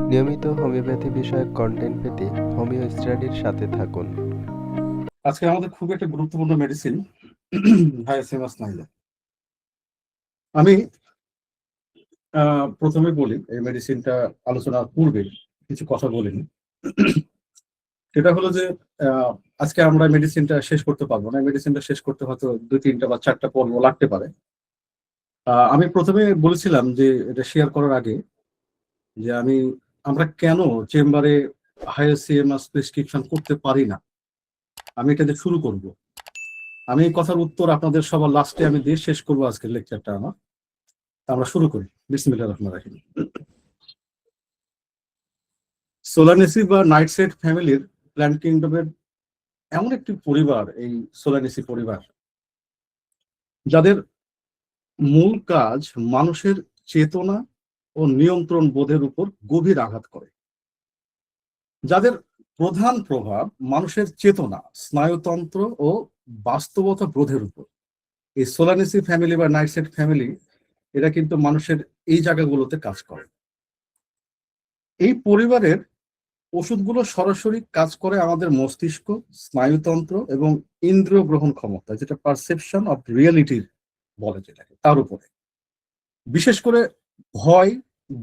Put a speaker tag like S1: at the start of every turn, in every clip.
S1: নিয়মিত হোমিওপ্যাথি বিষয়ক কন্টেন্ট পেতে হোমিও স্টাডির সাথে থাকুন।
S2: আজকে আমাদের খুব একটা গুরুত্বপূর্ণ মেডিসিন হায়াসিমাস নাইলা। আমি প্রথমে বলি এই মেডিসিনটা আলোচনার পূর্বে কিছু কথা বলিনি। সেটা হলো যে আজকে আমরা মেডিসিনটা শেষ করতে পারবো না। মেডিসিনটা শেষ করতে হয়তো 2-3টা বা 4টা পর্ব লাগতে পারে। আমি প্রথমে বলেছিলাম যে এটা শেয়ার করার আগে যে আমরা কেন চেম্বারে হায়াসিমাস প্রেসক্রিপশন করতে পারি না, আমি এটা দিয়ে শুরু করব। আমি এই কথার উত্তর আপনাদের সবার লাস্টে আমি দিয়ে শেষ করবো আজকের লেকচারটা আমার। আমরা শুরু করি। বিসমিল্লাহির রহমানির রহিম। সোলানেসি বা নাইটশেড ফ্যামিলির প্ল্যান্ট কিংডমের এমন একটি পরিবার এই সোলানেসি পরিবার, যাদের মূল কাজ মানুষের চেতনা ও নিয়ন্ত্রণ বোধের উপর গভীর আঘাত করে, যাদের প্রধান প্রভাব মানুষের চেতনা, স্নায়ুতন্ত্র ও বাস্তবতা বোধের উপর। এই সোলানেসি ফ্যামিলি বা নাইটশেড ফ্যামিলি এরা কিন্তু মানুষের এই জায়গাগুলোতে কাজ করে। এই পরিবারের ওষুধগুলো সরাসরি কাজ করে আমাদের মস্তিষ্ক, স্নায়ুতন্ত্র এবং ইন্দ্রিয় গ্রহণ ক্ষমতা, যেটা পারসেপশন অফ রিয়েলিটির বলে, যেটাকে তার উপরে। বিশেষ করে ভয়,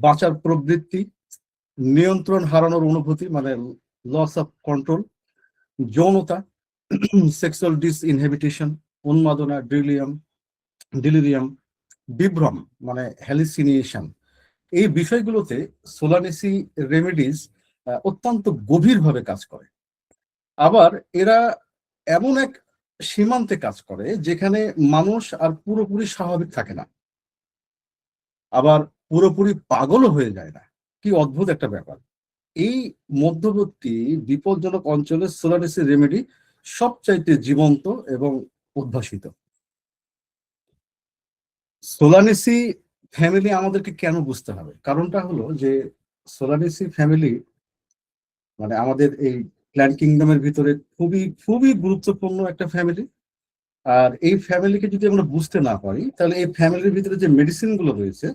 S2: বাঁচার প্রবৃত্তি, নিয়ন্ত্রণ হারানোর অনুভূতি মানে লস অফ কন্ট্রোল, যৌনতা, সেক্সুয়াল ডিসইনহিবিটেশন, উন্মাদনা, ডিলিরিয়াম, বিভ্রম মানে হ্যালিসিনেশন, এই বিষয়গুলোতে সোলানেসি রেমেডিজ অত্যন্ত গভীরভাবে কাজ করে। আবার এরা এমন এক সীমান্তে কাজ করে যেখানে মানুষ আর পুরোপুরি স্বাভাবিক থাকে না, আবার পুরোপুরি পাগলও হয়ে যায় না। কি অদ্ভুত একটা ব্যাপার! এই মধ্যবর্তী বিপজ্জনক অঞ্চলে সোলানেসি রেমেডি সবচাইতে জীবন্ত এবং উদ্ভাসিত। সোলানেসি ফ্যামিলি আমাদেরকে কেন বুঝতে হবে? কারণটা হলো যে সোলানেসি ফ্যামিলি মানে আমাদের এই প্ল্যান্ট কিংডমের ভিতরে খুবই খুবই গুরুত্বপূর্ণ একটা ফ্যামিলি। আর এই ফ্যামিলিকে যদি আমরা বুঝতে না পারি, তাহলে এই ফ্যামিলির ভিতরে যে মেডিসিন গুলো রয়েছে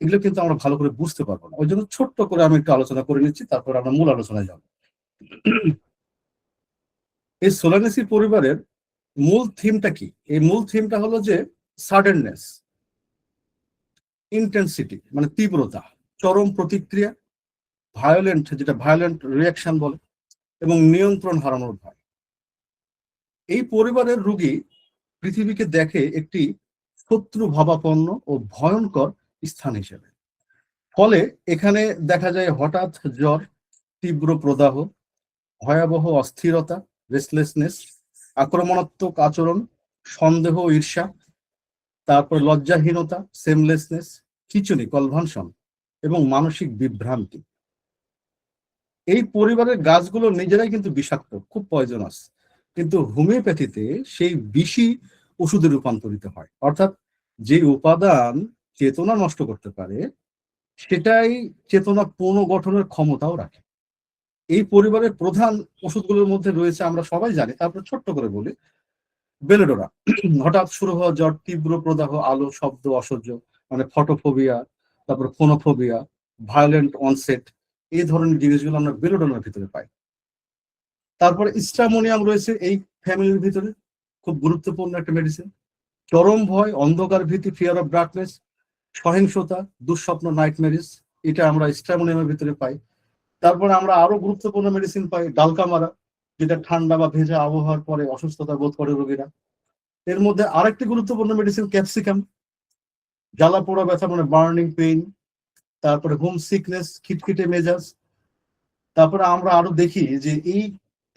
S2: এগুলো কিন্তু আমরা ভালো করে বুঝতে পারবো না। ওই জন্য ছোট্ট করে আমি একটু আলোচনা করে নিচ্ছি, তারপর আমরা মূল আলোচনায় যাব। এই সোলানেসি পরিবারের মূল থিমটা কি? এই মূল থিমটা হলো যে সাডেননেস, ইন্টেন্সিটি মানে তীব্রতা, চরম প্রতিক্রিয়া, ভায়োলেন্ট রিয়াকশন বলে, এবং নিয়ন্ত্রণ হারানোর ভয়। এই পরিবারের রোগী পৃথিবীকে দেখে একটি শত্রু ভাবাপন্ন ও ভয়ঙ্কর স্থান হিসেবে। ফলে এখানে দেখা যায় হঠাৎ জ্বর, তীব্র প্রদাহ, ভয়াবহ অস্থিরতা, রেস্টলেসনেস, আক্রমণাত্মক আচরণ, সন্দেহ, ঈর্ষা, তারপর লজ্জাহীনতা, সেমলেসনেস, খিঁচুনি, কনভানশন এবং মানসিক বিভ্রান্তি। এই পরিবারের গাছগুলো নিজেরাই কিন্তু বিষাক্ত, খুব পয়জনাস, কিন্তু হোমিওপ্যাথিতে সেই বিষই ওষুধে রূপান্তরিত হয়। অর্থাৎ যে উপাদান চেতনা নষ্ট করতে পারে সেটাই চেতনা পুনর্গঠনের ক্ষমতাও রাখে। এই পরিবারের প্রধান ওষুধগুলোর মধ্যে রয়েছে, আমরা সবাই জানি, তারপরে ছোট্ট করে বলি। বেলেডোরা, হঠাৎ শুরু হওয়া জ্বর, তীব্র প্রদাহ, আলো, শব্দ অসহ্য মানে ফটোফোবিয়া, তারপর ফোনোফোবিয়া, ভায়োলেন্ট অনসেট, এই ধরনের জিনিসগুলো আমরা বেলেডোনার ভিতরে পাই। তারপরে স্ট্রামোনিয়াম রয়েছে এই ফ্যামিলির ভিতরে, খুব গুরুত্বপূর্ণ একটা মেডিসিন। চরম ভয়, অন্ধকার ভীতি, ফিয়ার অফ ডার্কনেস, সহিংসতা, দুঃস্বপ্ন, নাইটমেরিস, এটা আমরা স্ট্রামোনিয়ামের ভিতরে পাই। তারপরে আমরা আরো গুরুত্বপূর্ণ মেডিসিন পাই ডালকামারা, যেটা ঠান্ডা বা ভেজা আবহাওয়ার পরে অসুস্থতা বোধ করে রোগীরা। এর মধ্যে আরেকটি গুরুত্বপূর্ণ মেডিসিন ক্যাপসিকাম, জ্বালা পোড়া ব্যথা মানে বার্নিং পেইন, তারপরে হোম সিকনেস, খিটখিটে মেজাজ। তারপরে আমরা আরো দেখি যে এই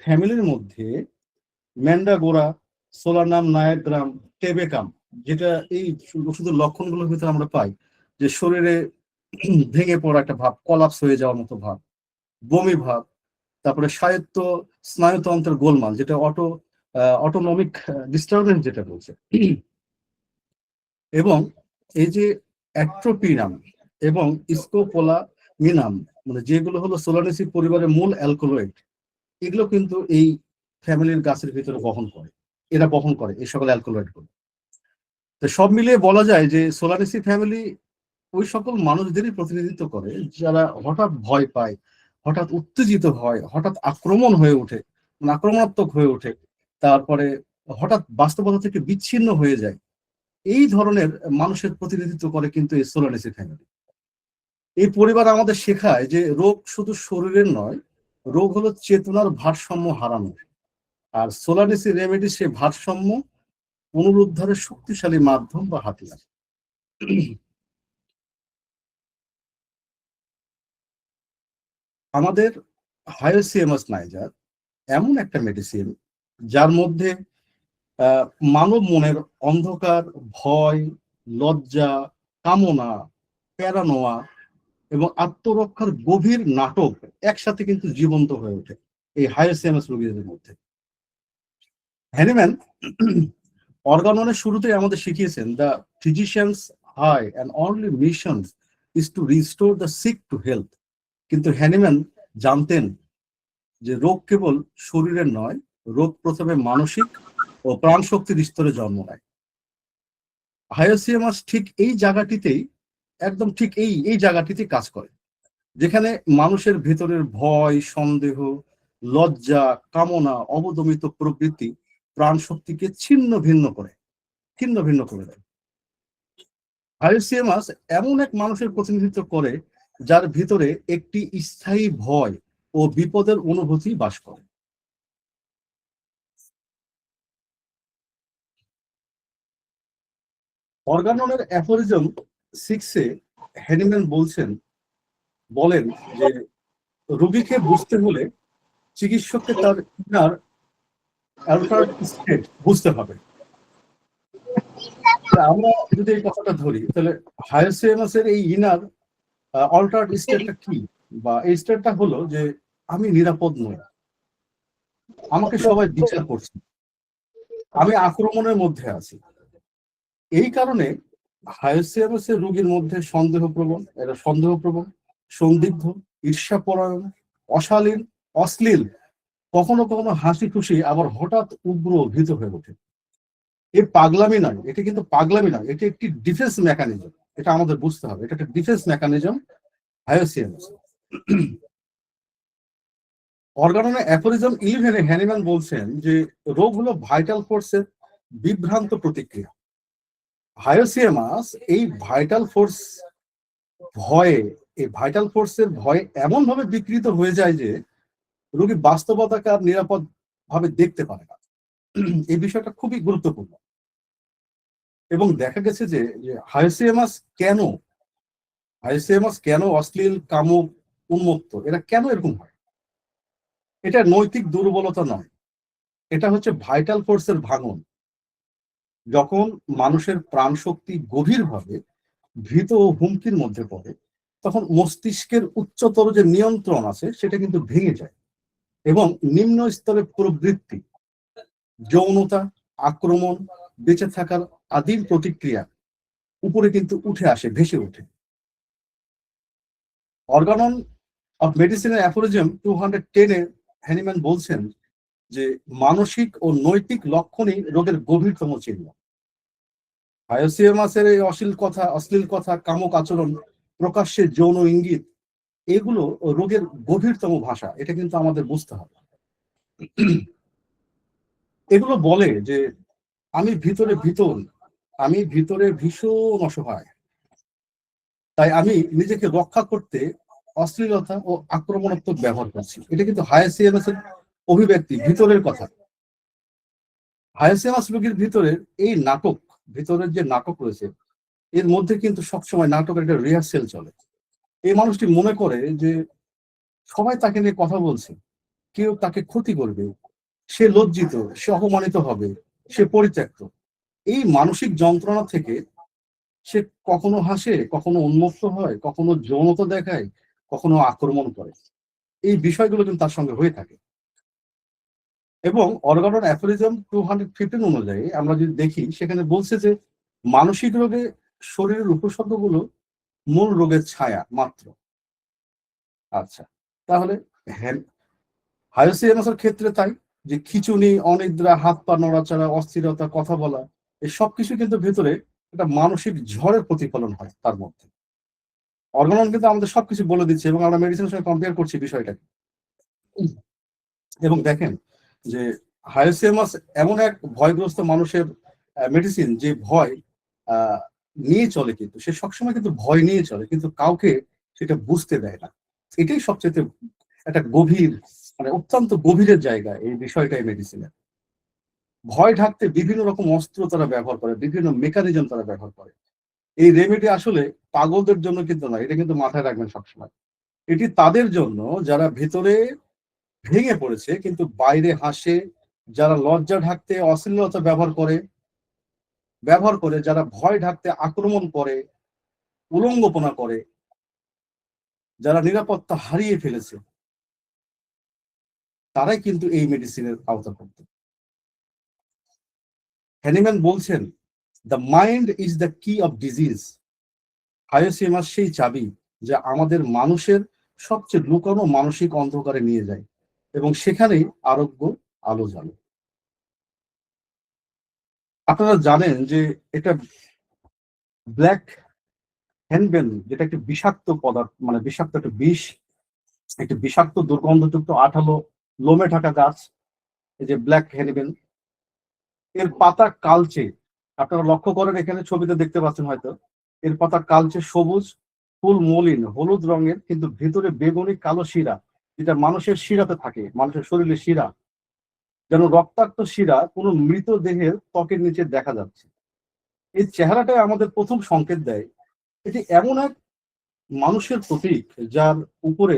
S2: ফ্যামিলির মধ্যে ম্যান্ডাগোরা, সোলানাম, নায়াগ্রাম, টেবেকাম, যেটা এই ওষুধের লক্ষণগুলোর ভিতরে আমরা পাই যে শরীরে ভেঙে পড়া একটা ভাব, কলাপস হয়ে যাওয়ার মতো ভাব, বমি ভাব, তারপরে স্বায়ত্ত স্নায়ুতন্ত্রের গোলমাল, যেটা অটোনমিক ডিস্টারবেন্স যেটা বলছে, এবং এই যে অ্যাট্রোপিনাম এবং স্কোপোলামিনাম মানে যেগুলো হলো সোলানেসি পরিবারের মূল অ্যালকোলয়েড, এগুলো কিন্তু এই ফ্যামিলির গাছের ভিতরে এরা বহন করে এই সকল অ্যালকোলয়েড গুলো। তো সব মিলিয়ে বলা যায় যে সোলানেসি ফ্যামিলি ওই সকল মানুষদেরই প্রতিনিধিত্ব করে যারা হঠাৎ ভয় পায়, হঠাৎ উত্তেজিত হয়, হঠাৎ আক্রমণ হয়ে ওঠে, আক্রমণাত্মক হয়ে ওঠে, তারপরে হঠাৎ বাস্তবতা থেকে বিচ্ছিন্ন হয়ে যায়। এই ধরনের মানুষের প্রতিনিধিত্ব করে কিন্তু এই সোলানেসি ফ্যামিলি। এই পরিবার আমাদের শেখায় যে রোগ শুধু শরীরের নয়, রোগ হলো চেতনার ভারসাম্য হারানো। আর সোলানেসি রেমেডি সে ভারসাম্য পুনরুদ্ধারের শক্তিশালী মাধ্যম বা হাতিয়ার। আমাদের হায়োসিয়ামাস নাইজার এমন একটা মেডিসিন যার মধ্যে মানব মনের অন্ধকার, ভয়, লজ্জা, কামনা, প্যারানোয়া এবং আত্মরক্ষার গভীর নাটক একসাথে কিন্তু জীবন্ত হয়ে ওঠে এই হায়োসিয়ামাস রোগীদের মধ্যে। হ্যানিম্যান অর্গাননের শুরুতেই আমাদের শিখিয়েছেন, the physician's high and only mission is to restore the sick to health. কিন্তু হ্যানিম্যান জানতেন যে রোগ কেবল শরীরের নয়, রোগ প্রথমে মানসিক ও প্রাণ শক্তির স্তরে জন্ম নেয়। হায়োসিয়ামাস ঠিক এই জায়গাটিতেই, একদম ঠিক এই জায়গাটিতে কাজ করে, যেখানে মানুষের ভেতরের ভয়, সন্দেহ, লজ্জা, কামনা, অবদমিত প্রবৃত্তি প্রাণ শক্তিকে ছিন্ন ভিন্ন করে দেয়। হায়োসিয়ামাস এমন এক মানুষের প্রতিনিধিত্ব করে যার ভিতরে একটি স্থায়ী ভয় ও বিপদের অনুভূতি বাস করে। অর্গাননের অ্যাফোরিজম 6-এ হ্যানিম্যান বলেন যে রোগীকে বুঝতে হলে চিকিৎসককে তার ইনার অল্টারড স্টেট বুঝতে হবে। আমরা যদি এই কথাটা ধরি, তাহলে হায়োসিয়ামাসের এই ইনার অল্টারড স্টেটটা কি, বা এই স্টেটটা হলো যে আমি নিরাপদ নই, আমাকে সবাই বিচার করছে, আমি আক্রমণের মধ্যে আছি। এই কারণে হায়োসিয়ামাসের রোগীর মধ্যে সন্দেহপ্রবণ, সন্দিগ্ধ, ঈর্ষাপরায়ণ, অশালীন, অশ্লীল, কখনো কখনো হাসি খুশি, আবার হঠাৎ উগ্র, ভীত হয়ে ওঠে। এর পাগলামি নয়, এটা কিন্তু পাগলামি নয়, এটি একটি ডিফেন্স মেকানিজম। এটা আমাদের বুঝতে হবে, এটা একটা defence mechanism hyoscyamus. অর্গাননের aphorism 11-এ Hahnemann বলছেন যে রোগ হলো ভাইটাল ফোর্সের বিভ্রান্ত প্রতিক্রিয়া। হায়োসিয়ামাস এই ভাইটাল ফোর্সের ভয়ে এমন ভাবে বিকৃত হয়ে যায় যে রোগী বাস্তবতাকে আর নিরাপদ ভাবে দেখতে পারে না। এই বিষয়টা খুবই গুরুত্বপূর্ণ। এবং দেখা গেছে যে হায়োসিয়ামাস কেন অশ্লীল, কামুক, উন্মত্ত, এরা কেন এরকম হয়? এটা নৈতিক দুর্বলতা নয়, এটা হচ্ছে ভাইটাল ফোর্সের ভাঙন। যখন মানুষের প্রাণ শক্তি গভীরভাবে ভীত ও হুমকির মধ্যে পড়ে, তখন মস্তিষ্কের উচ্চতর যে নিয়ন্ত্রণ আছে সেটা কিন্তু ভেঙে যায়, এবং নিম্ন স্তরের প্রবৃত্তি, যৌনতা, আক্রমণ, বেঁচে থাকার আদিম প্রতিক্রিয়া উপরে কিন্তু উঠে আসে, ভেসে ওঠে। অর্গানন অফ মেডিসিনের অ্যাফোরিজম 210-এ হ্যানিম্যান বলছেন যে মানসিক ও নৈতিক লক্ষণই রোগের গভীরতম চিহ্ন। হায়োসিয়ামাসের এই অশ্লীল কথা, কামক আচরণ, প্রকাশ্যে যৌন ইঙ্গিত, এগুলো রোগের গভীরতম ভাষা। এটা কিন্তু আমাদের বুঝতে হবে। এগুলো বলে যে আমি ভিতরে ভীষণ অসহায়, তাই আমি নিজেকে রক্ষা করতে অশ্লীলতা ও আক্রমণাত্মক ব্যবহার করছি। এটা কিন্তু হায়োসিয়ামাসের অভিব্যক্তি, ভিতরের কথা। হায়োসিয়ামাস রোগীর ভিতরের যে নাটক রয়েছে, এর মধ্যে কিন্তু সবসময় নাটকের একটা রিহার্সেল চলে। এই মানুষটি মনে করে যে সবাই তাকে নিয়ে কথা বলছে, কেউ তাকে ক্ষতি করবে, সে লজ্জিত, সে অপমানিত হবে, সে পরিত্যক্ত। এই মানসিক যন্ত্রণা থেকে সে কখনো হাসে, কখনো উন্মত্ত হয়, কখনো যৌনতা দেখায়, কখনো আক্রমণ করে। এই বিষয়গুলো কিন্তু তার সঙ্গে হয়ে থাকে। এবং অর্গানন অ্যাফোরিজম 215 অনুযায়ী আমরা যদি দেখি, সেখানে বলছে যে মানসিক রোগে শরীরের উপসর্গগুলো মূল রোগের ছায়া মাত্র। আচ্ছা, তাহলে হায়োসিয়ামাসের ক্ষেত্রে তাই, যে খিঁচুনি, অনিদ্রা, হাত পা নড়াচড়া, অস্থিরতা, কথা বলা, এই সবকিছু কিন্তু ভেতরে একটা মানসিক ঝড়ের প্রতিফলন হয় তার মধ্যে। অর্গানন কিন্তু আমাদের সবকিছু বলে দিচ্ছে এবং আমরা মেডিসিনের সঙ্গে কম্পেয়ার করছি বিষয়টাকে। এবং দেখেন যে হায়োসিয়ামাস এমন এক ভয়গ্রস্ত মানুষের মেডিসিন, যে ভয় আহ, নিয়ে চলে, কিন্তু সে সবসময় কিন্তু ভয় নিয়ে চলে, কিন্তু কাউকে সেটা বুঝতে দেয় না। এটাই সবচেয়ে একটা গভীর, মানে অত্যন্ত গভীরের জায়গা এই বিষয়টা এই মেডিসিনের। ভয় ঢাকতে বিভিন্ন রকম অস্ত্র তারা ব্যবহার করে, বিভিন্ন মেকানিজম তারা ব্যবহার করে। এই রেমেডি আসলে পাগলদের জন্য কিন্তু নয়, এটা কিন্তু মাথায় রাখবেন সবসময়। এটি তাদের জন্য যারা ভেতরে ভেঙে পড়েছে কিন্তু বাইরে হাসে, যারা লজ্জা ঢাকতে অশ্লীলতা ব্যবহার করে, যারা ভয় ঢাকতে আক্রমণ করে, উলঙ্গপনা করে, যারা নিরাপত্তা হারিয়ে ফেলেছে, তারাই কিন্তু এই মেডিসিনের আওতাভুক্ত। হ্যানিম্যান বলছেন, দ্য মাইন্ড ইজ দ্য কি অফ ডিজিজ। হায়োসিয়ামাস সেই চাবি যা আমাদের মানুষের সবচেয়ে লুকানো মানসিক অন্ধকারে নিয়ে যায় এবং সেখানেই আরোগ্য আলো জ্বালে। আপনারা জানেন যে এটা ব্ল্যাক হ্যানবেন, যেটা একটি বিষাক্ত পদার্থ, মানে বিষাক্ত একটা বিষ, একটি বিষাক্ত দুর্গন্ধযুক্ত আঠালো লোমে ঢাকা গাছ, এই যে ব্ল্যাক হ্যানিবেন, এর পাতা কালচে। আপনারা লক্ষ্য করেন, এখানে ছবিতে দেখতে পাচ্ছেন হয়তো, এর পাতা কালচে সবুজ, ফুল মলিন হলুদ রঙের, কিন্তু ভেতরে বেগুনি কালো শিরা, যেটা মানুষের শিরাতে থাকে, মানুষের শরীরে শিরা, যেন রক্তাক্ত শিরা কোনো মৃতদেহের ত্বকের নিচে দেখা যাচ্ছে। এই চেহারাটাই আমাদের প্রথম সংকেত দেয় এটি এমন এক মানুষের প্রতীক যার উপরে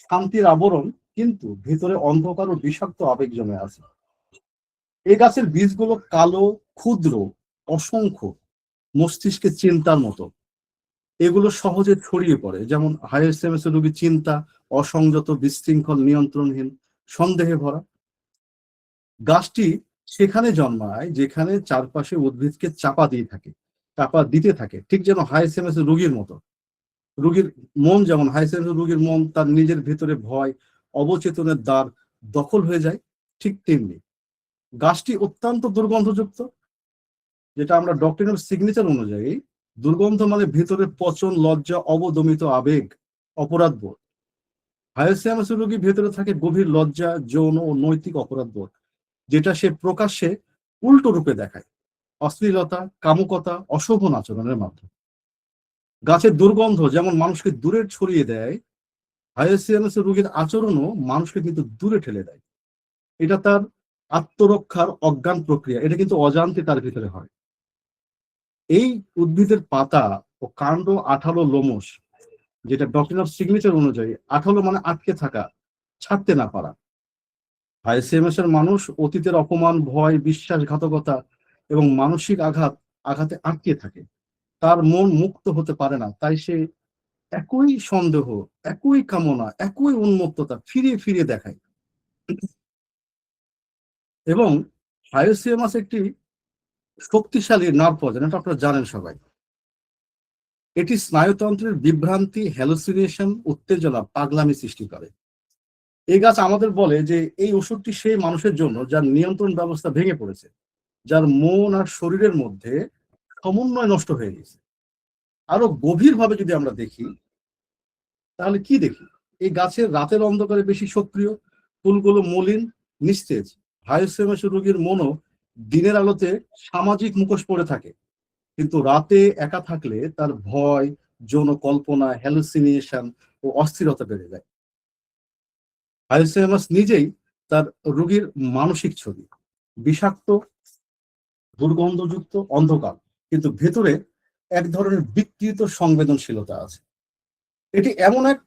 S2: শান্তির আবরণ, কিন্তু ভিতরে অন্ধকার ও বিষাক্ত আবেগ জমে আছে। এই গাছের বীজগুলো কালো, ক্ষুদ্র, অসংখ্য, মস্তিষ্কে চিন্তার মতো। এগুলো সহজে ছড়িয়ে পড়ে, যেমন হায়ারসেমেস রোগী চিন্তা অসংযত, বিশৃঙ্খল, নিয়ন্ত্রণহীন, সন্দেহে ভরা। গাছটি সেখানে জন্মায় যেখানে চারপাশে উদ্ভিদকে চাপা দিতে থাকে, ঠিক যেন হায়ারসেমেস রোগীর মতো। রোগীর মন যেমন, হায়ারসেমেস রোগীর মন তার নিজের ভিতরে ভয়, অবচেতনের দ্বার দখল হয়ে যায়, ঠিক তেমনি গাছটি অত্যন্ত দুর্গন্ধযুক্ত, যেটা আমরা ডক্টরিনাল সিগনেচার অনুযায়ী, দুর্গন্ধ মানে ভিতরে পচন, লজ্জা, অবদমিত আবেগ, অপরাধবোধ। হায়োসিয়ামাস রোগী ভেতরে থাকে গভীর লজ্জা, যৌন ও নৈতিক অপরাধবোধ, যেটা সে প্রকাশ্যে উল্টো রূপে দেখায়, অশ্লীলতা, কামুকতা, অশোভন আচরণের মাধ্যমে। গাছের দুর্গন্ধ যেমন মানুষকে দূরে ছড়িয়ে দেয়, হায়োসিয়ামাস রোগীর আচরণও মানুষকে কিন্তু দূরে ঠেলে দেয়। এটা তার আত্মরক্ষার অজ্ঞান প্রক্রিয়া, এটা কিন্তু অজান্তে তার ভিতরে হয়। এই উদ্ভিদের পাতা ও কাণ্ড আঠালো লোমশ, যেটা ডক্টরিন অফ সিগনেচার অনুযায়ী, আঠালো মানে আটকে থাকা, ছাড়তে না পারা। হাইসিএমএস এর মানুষ অতীতের অপমান, ভয়, বিশ্বাসঘাতকতা এবং মানসিক আঘাতে আটকে থাকে। তার মন মুক্ত হতে পারে না, তাই সে একই সন্দেহ, একই কামনা, একই উন্মত্ততা ফিরিয়ে ফিরিয়ে দেখায়। এবং হায়োসিয়ামাস একটি শক্তিশালী নার্ভ পয়জন, এটা আপনারা জানেন সবাই। এটি স্নায়ুতন্ত্রের বিভ্রান্তি, হ্যালুসিনেশন, উত্তেজনা, পাগলামি সৃষ্টি করে। এই গাছ আমাদের বলে যে এই ওষুধটি সেই মানুষের জন্য যার নিয়ন্ত্রণ ব্যবস্থা ভেঙে পড়েছে, যার মন আর শরীরের মধ্যে সমন্বয় নষ্ট হয়ে গেছে। আরো গভীরভাবে যদি আমরা দেখি, তাহলে কি দেখি? এই গাছের রাতের অন্ধকারে বেশি সক্রিয়, ফুলগুলো মলিন, নিস্তেজ। হায়োসিয়ামাস রোগীর মনও দিনের আলোতে সামাজিক মুখোশ পড়ে থাকে, কিন্তু রাতে একা থাকলে তার ভয়, যৌন কল্পনা, হ্যালুসিনেশন ও অস্থিরতা বেড়ে যায়। হায়োসিয়ামাস নিজেই তার রোগীর মানসিক ছবি, বিষাক্ত, দুর্গন্ধযুক্ত, অন্ধকার, কিন্তু ভেতরে এক ধরনের বিকৃত সংবেদনশীলতা আছে। এটি এমন এক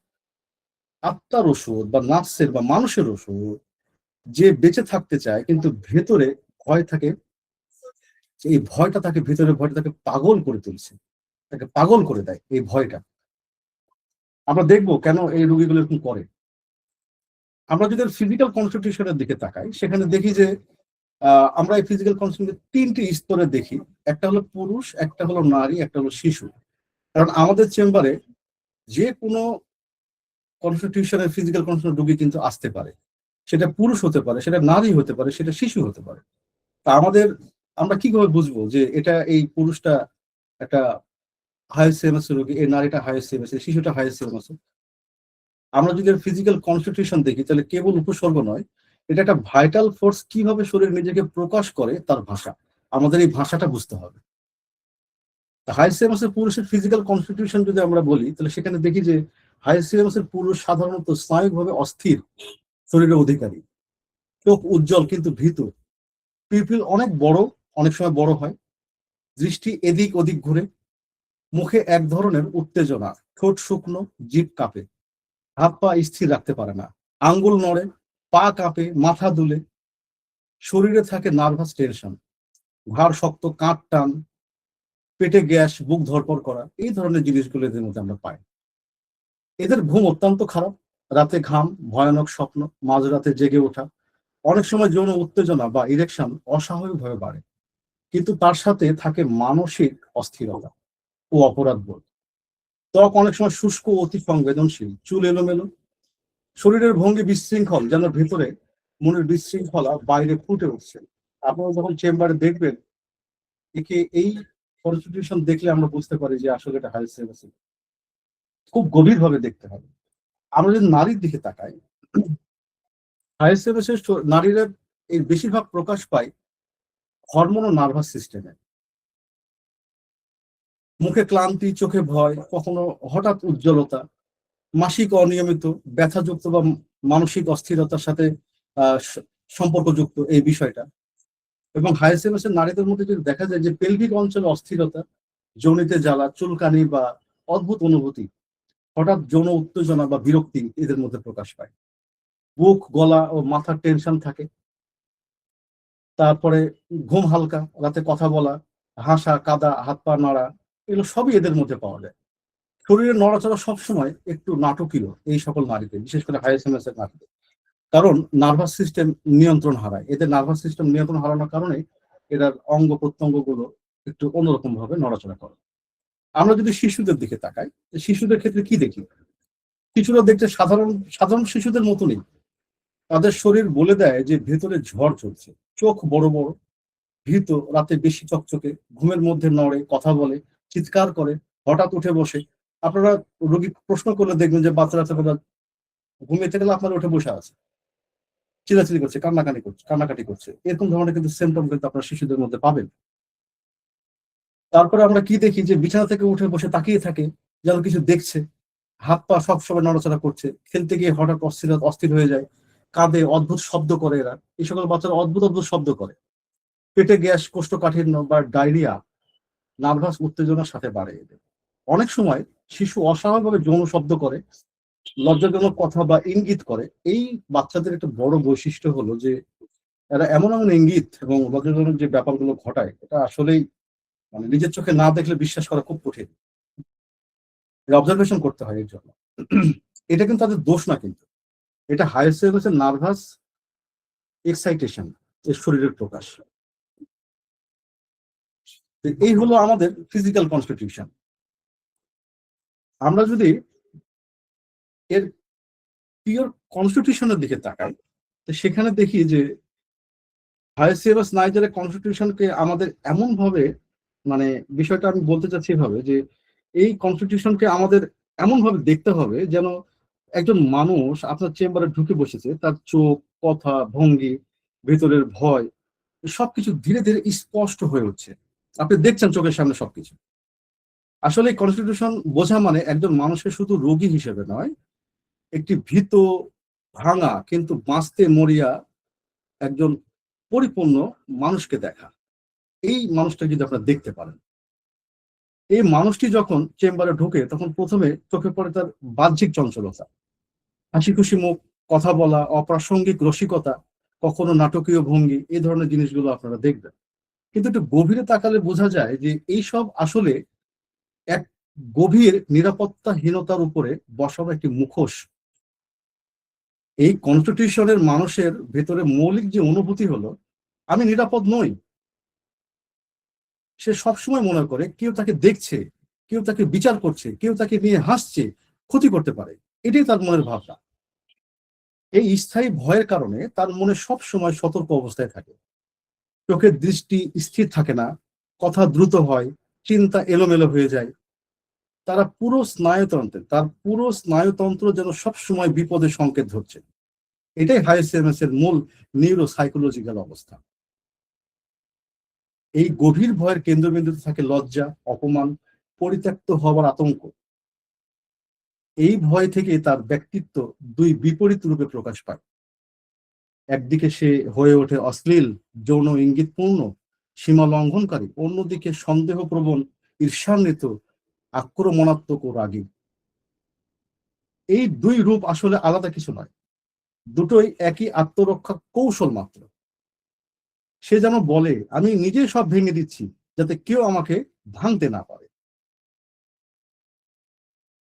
S2: আত্মার ওষুধ বা নার্সের বা মানুষের ওষুধ, যে বেঁচে থাকতে চায় কিন্তু ভেতরে ভয় থাকে। এই ভয়টা তাকে, ভেতরে ভয়টা তাকে পাগল করে তুলছে, তাকে পাগল করে দেয় এই ভয়টা। আমরা দেখবো কেন এই রোগীগুলো এরকম করে। আমরা যদি ফিজিক্যাল কনস্টিটিউশনের দিকে তাকাই, সেখানে দেখি যে আমরা এই ফিজিক্যাল কনস্টিটিউশন তিনটি স্তরে দেখি। একটা হলো পুরুষ, একটা হলো নারী, একটা হলো শিশু। কারণ আমাদের চেম্বারে যে কোনো কনস্টিটিউশনের ফিজিক্যাল কনস্টিটিউশন রোগী কিন্তু আসতে পারে, সেটা পুরুষ হতে পারে, সেটা নারী হতে পারে, সেটা শিশু হতে পারে। তা আমরা কিভাবে বুঝবো যে এটা এই পুরুষটা একটা হাইসিএমএস রোগী, এই নারীটা হাইসিএমএস, এই শিশুটা হাইসিএমএস। আমরা যদি ফিজিক্যাল কনস্টিটিউশন দেখি তাহলে কেবল উপসর্গ নয়, এটা একটা ভাইটাল ফোর্স, কিভাবে শরীর নিজেকে প্রকাশ করে তার ভাষা, আমাদের এই ভাষাটা বুঝতে হবে। হাইসিএমএস এর পুরুষের ফিজিক্যাল কনস্টিটিউশন যদি আমরা বলি তাহলে সেখানে দেখি যে হাইসিএমএস এর পুরুষ সাধারণত স্নায়ুভাবে অস্থির শরীরের অধিকারী, চোখ উজ্জ্বল কিন্তু ভীতু, পিপিল অনেক বড়, অনেক সময় বড় হয়, দৃষ্টি এদিক ওদিক ঘুরে, মুখে এক ধরনের উত্তেজনা, ঠোঁট শুকনো, জিভ কাঁপে, হাত পা স্থির রাখতে পারে না, আঙ্গুল নড়ে, পা কাঁপে, মাথা দুলে, শরীরে থাকে নার্ভাস টেনশন, ঘাড় শক্ত, কাঁধ টান, পেটে গ্যাস, বুক ধরপড় করা, এই ধরনের জিনিসগুলো এদের মধ্যে আমরা পাই। এদের ঘুম অত্যন্ত খারাপ, রাতে ঘাম, ভয়ানক স্বপ্ন, মাঝরাতে জেগে ওঠা, অনেক সময় যৌন উত্তেজনা বা ইরেকশন অস্বাভাবিকভাবে বাড়ে, কিন্তু তার সাথে থাকে মানসিক অস্থিরতা ও অপরাধ বোধ। ত্বক অনেক সময় শুষ্ক ও অতি সংবেদনশীল, চুল এলোমেলো, শরীরের ভঙ্গি বিশৃঙ্খল, যেন ভেতরে মনের বিশৃঙ্খলা বাইরে ফুটে উঠছে। আপনারা যখন চেম্বারে দেখবেন একে, এই কনস্টিটিউশন দেখলে আমরা বুঝতে পারি যে আসলে এটা হাইসিএমএস। খুব গভীরভাবে দেখতে হবে। আমরা যদি নারীর দিকে তাকাই, হাইসিএমএস এর নারীরা এই বেশিরভাগ প্রকাশ পায় হরমোন ও নার্ভাস সিস্টেমে। মুখে ক্লান্তি, চোখে ভয়, কখনো হঠাৎ উজ্জ্বলতা, মাসিক অনিয়মিত, ব্যথাযুক্ত বা মানসিক অস্থিরতার সাথে সম্পর্কযুক্ত এই বিষয়টা। এবং হাইসিএমএস এর নারীদের মধ্যে যদি দেখা যায় যে পেলভিক অঞ্চলে অস্থিরতা, যৌনিতে জ্বালা, চুলকানি বা অদ্ভুত অনুভূতি, হঠাৎ যৌন উত্তেজনা বা বিরক্তি এদের মধ্যে প্রকাশ পায়। বুক, গলা ও মাথার টেনশন থাকে। তারপরে ঘুম হালকা, রাতে কথা বলা, হাসা, কাদা, হাত পা নাড়া, এগুলো সবই এদের মধ্যে পাওয়া যায়। শরীরের নড়াচড়া সবসময় একটু নাটকীয় এই সকল নারীতে, বিশেষ করে হাইসিএমএস এর নারীতে, কারণ নার্ভাস সিস্টেম নিয়ন্ত্রণ হারায়। এদের নার্ভাস সিস্টেম নিয়ন্ত্রণ হারানোর কারণে এদের অঙ্গ প্রত্যঙ্গ গুলো একটু অন্যরকম ভাবে নড়াচড়া করে। আমরা যদি শিশুদের দিকে তাকাই, শিশুদের ক্ষেত্রে কি দেখি? শিশুরা দেখতে সাধারণ সাধারণ শিশুদের মতনই, তাদের শরীর বলে দেয় যে ভেতরে ঝড় চলছে। চোখ বড় বড়, ভীত, রাতে বেশি চকচকে, ঘুমের মধ্যে নড়ে, কথা বলে, চিৎকার করে, হঠাৎ উঠে বসে। আপনারা রোগী প্রশ্ন করলে দেখবেন যে বাচ্চারা ঘুমিয়ে গেলে আপনারা উঠে বসে আছে, চিল্লাচিল্লি করছে, কান্নাকাটি করছে, এরকম ধরনের কিন্তু সিমটম কিন্তু আপনারা শিশুদের মধ্যে পাবেন। তারপরে আমরা কি দেখি যে বিছানা থেকে উঠে বসে তাকিয়ে থাকে, যেন কিছু দেখছে, হাত পা সবসময় নড়াচড়া করছে, খেলতে গিয়ে হঠাৎ অস্থির হয়ে যায়, কাঁদে, অদ্ভুত শব্দ করে এরা। এই সকল বাচ্চারা অদ্ভুত অদ্ভুত শব্দ করে। পেটে গ্যাস, কোষ্ঠকাঠিন্য বা ডায়রিয়া নার্ভাস উত্তেজনার সাথে বাড়ে এদের। অনেক সময় শিশু অস্বাভাবিকভাবে যৌন শব্দ করে, লজ্জাজনক কথা বা ইঙ্গিত করে। এই বাচ্চাদের একটা বড় বৈশিষ্ট্য হলো যে এরা এমন এমন ইঙ্গিত এবং লজ্জাজনক যে ব্যাপারগুলো ঘটায়, এটা আসলেই মানে নিজের চোখে না দেখলে বিশ্বাস করা খুব কঠিন। অবজারভেশন করতে হয় এর জন্য। এটা কিন্তু তাদের দোষ না, কিন্তু এটা হাইসিএমএস এর নার্ভাস এক্সাইটেশন, এর শরীরের প্রকাশ। এই হলো আমাদের ফিজিক্যাল কনস্টিটিউশন। আমরা যদি এর পিওর কনস্টিটিউশনের দিকে তাকাই, তো সেখানে দেখি যে হাইসিএমএস নাইজারের কনস্টিটিউশনকে আমাদের এমন ভাবে, মানে বিষয়টা আমি বলতে চাচ্ছি এভাবে যে এই কনস্টিটিউশনকে আমাদের এমন ভাবে দেখতে হবে যেন একজন মানুষ আপনার চেম্বারে ঢুকে বসেছে, তার চোখ, কথা, ভঙ্গি, ভেতরের ভয় সবকিছু ধীরে ধীরে স্পষ্ট হয়ে উঠছে। আপনি দেখছেন চোখের সামনে সবকিছু। আসলে কনস্টিটিউশন বোঝা মানে একজন মানুষের শুধু রোগী হিসেবে নয়, একটি ভীত, ভাঙা কিন্তু বাঁচতে মরিয়া একজন পরিপূর্ণ মানুষকে দেখা। এই মানুষটা যদি আপনারা দেখতে পারেন, এই মানুষটি যখন চেম্বারে ঢোকে তখন প্রথমে চোখে পড়ে তার বাহ্যিক চঞ্চলতা, হাসি খুশি মুখ, কথা বলা, অপ্রাসঙ্গিক রসিকতা, কখনো নাটকীয় ভঙ্গি, এই ধরনের জিনিসগুলো আপনারা দেখবেন। কিন্তু একটু গভীরে তাকালে বোঝা যায় যে এইসব আসলে এক গভীর নিরাপত্তাহীনতার উপরে বসানো একটি মুখোশ। এই কনস্টিটিউশনের মানুষের ভেতরে মৌলিক যে অনুভূতি হলো আমি নিরাপদ নই, সে সবসময় মনে করে কেউ তাকে দেখছে, কেউ তাকে বিচার করছে, কেউ তাকে নিয়ে হাসছে, ক্ষতি করতে পারে। এটাই তার মনের ভাবনা। এই স্থায়ী ভয়ের কারণে তার মনে সব সময় সতর্ক অবস্থায় থাকে, চোখের দৃষ্টি স্থির থাকে না, কথা দ্রুত হয়, চিন্তা এলোমেলো হয়ে যায়, তার পুরো স্নায়ুতন্ত্র যেন সবসময় বিপদের সংকেত ধরছে। এটাই হাইসিএমএস এর মূল নিউরো সাইকোলজিক্যাল অবস্থা। এই গভীর ভয়ের কেন্দ্রবিন্দুতে থাকে লজ্জা, অপমান, পরিত্যক্ত হওয়ার আতঙ্ক। এই ভয় থেকে তার ব্যক্তিত্ব দুই বিপরীত রূপে প্রকাশ পায়। একদিকে সে হয়ে ওঠে অশ্লীল, যৌন ইঙ্গিতপূর্ণ, সীমা লঙ্ঘনকারী, অন্যদিকে সন্দেহপ্রবণ, ঈর্ষান্বিত, আক্রমণাত্মক ও রাগী। এই দুই রূপ আসলে আলাদা কিছু নয়, দুটোই একই আত্মরক্ষা কৌশল মাত্র। সে যেন বলে, আমি নিজে সব ভেঙে দিচ্ছি যাতে কেউ আমাকে ভাঙতে না পারে।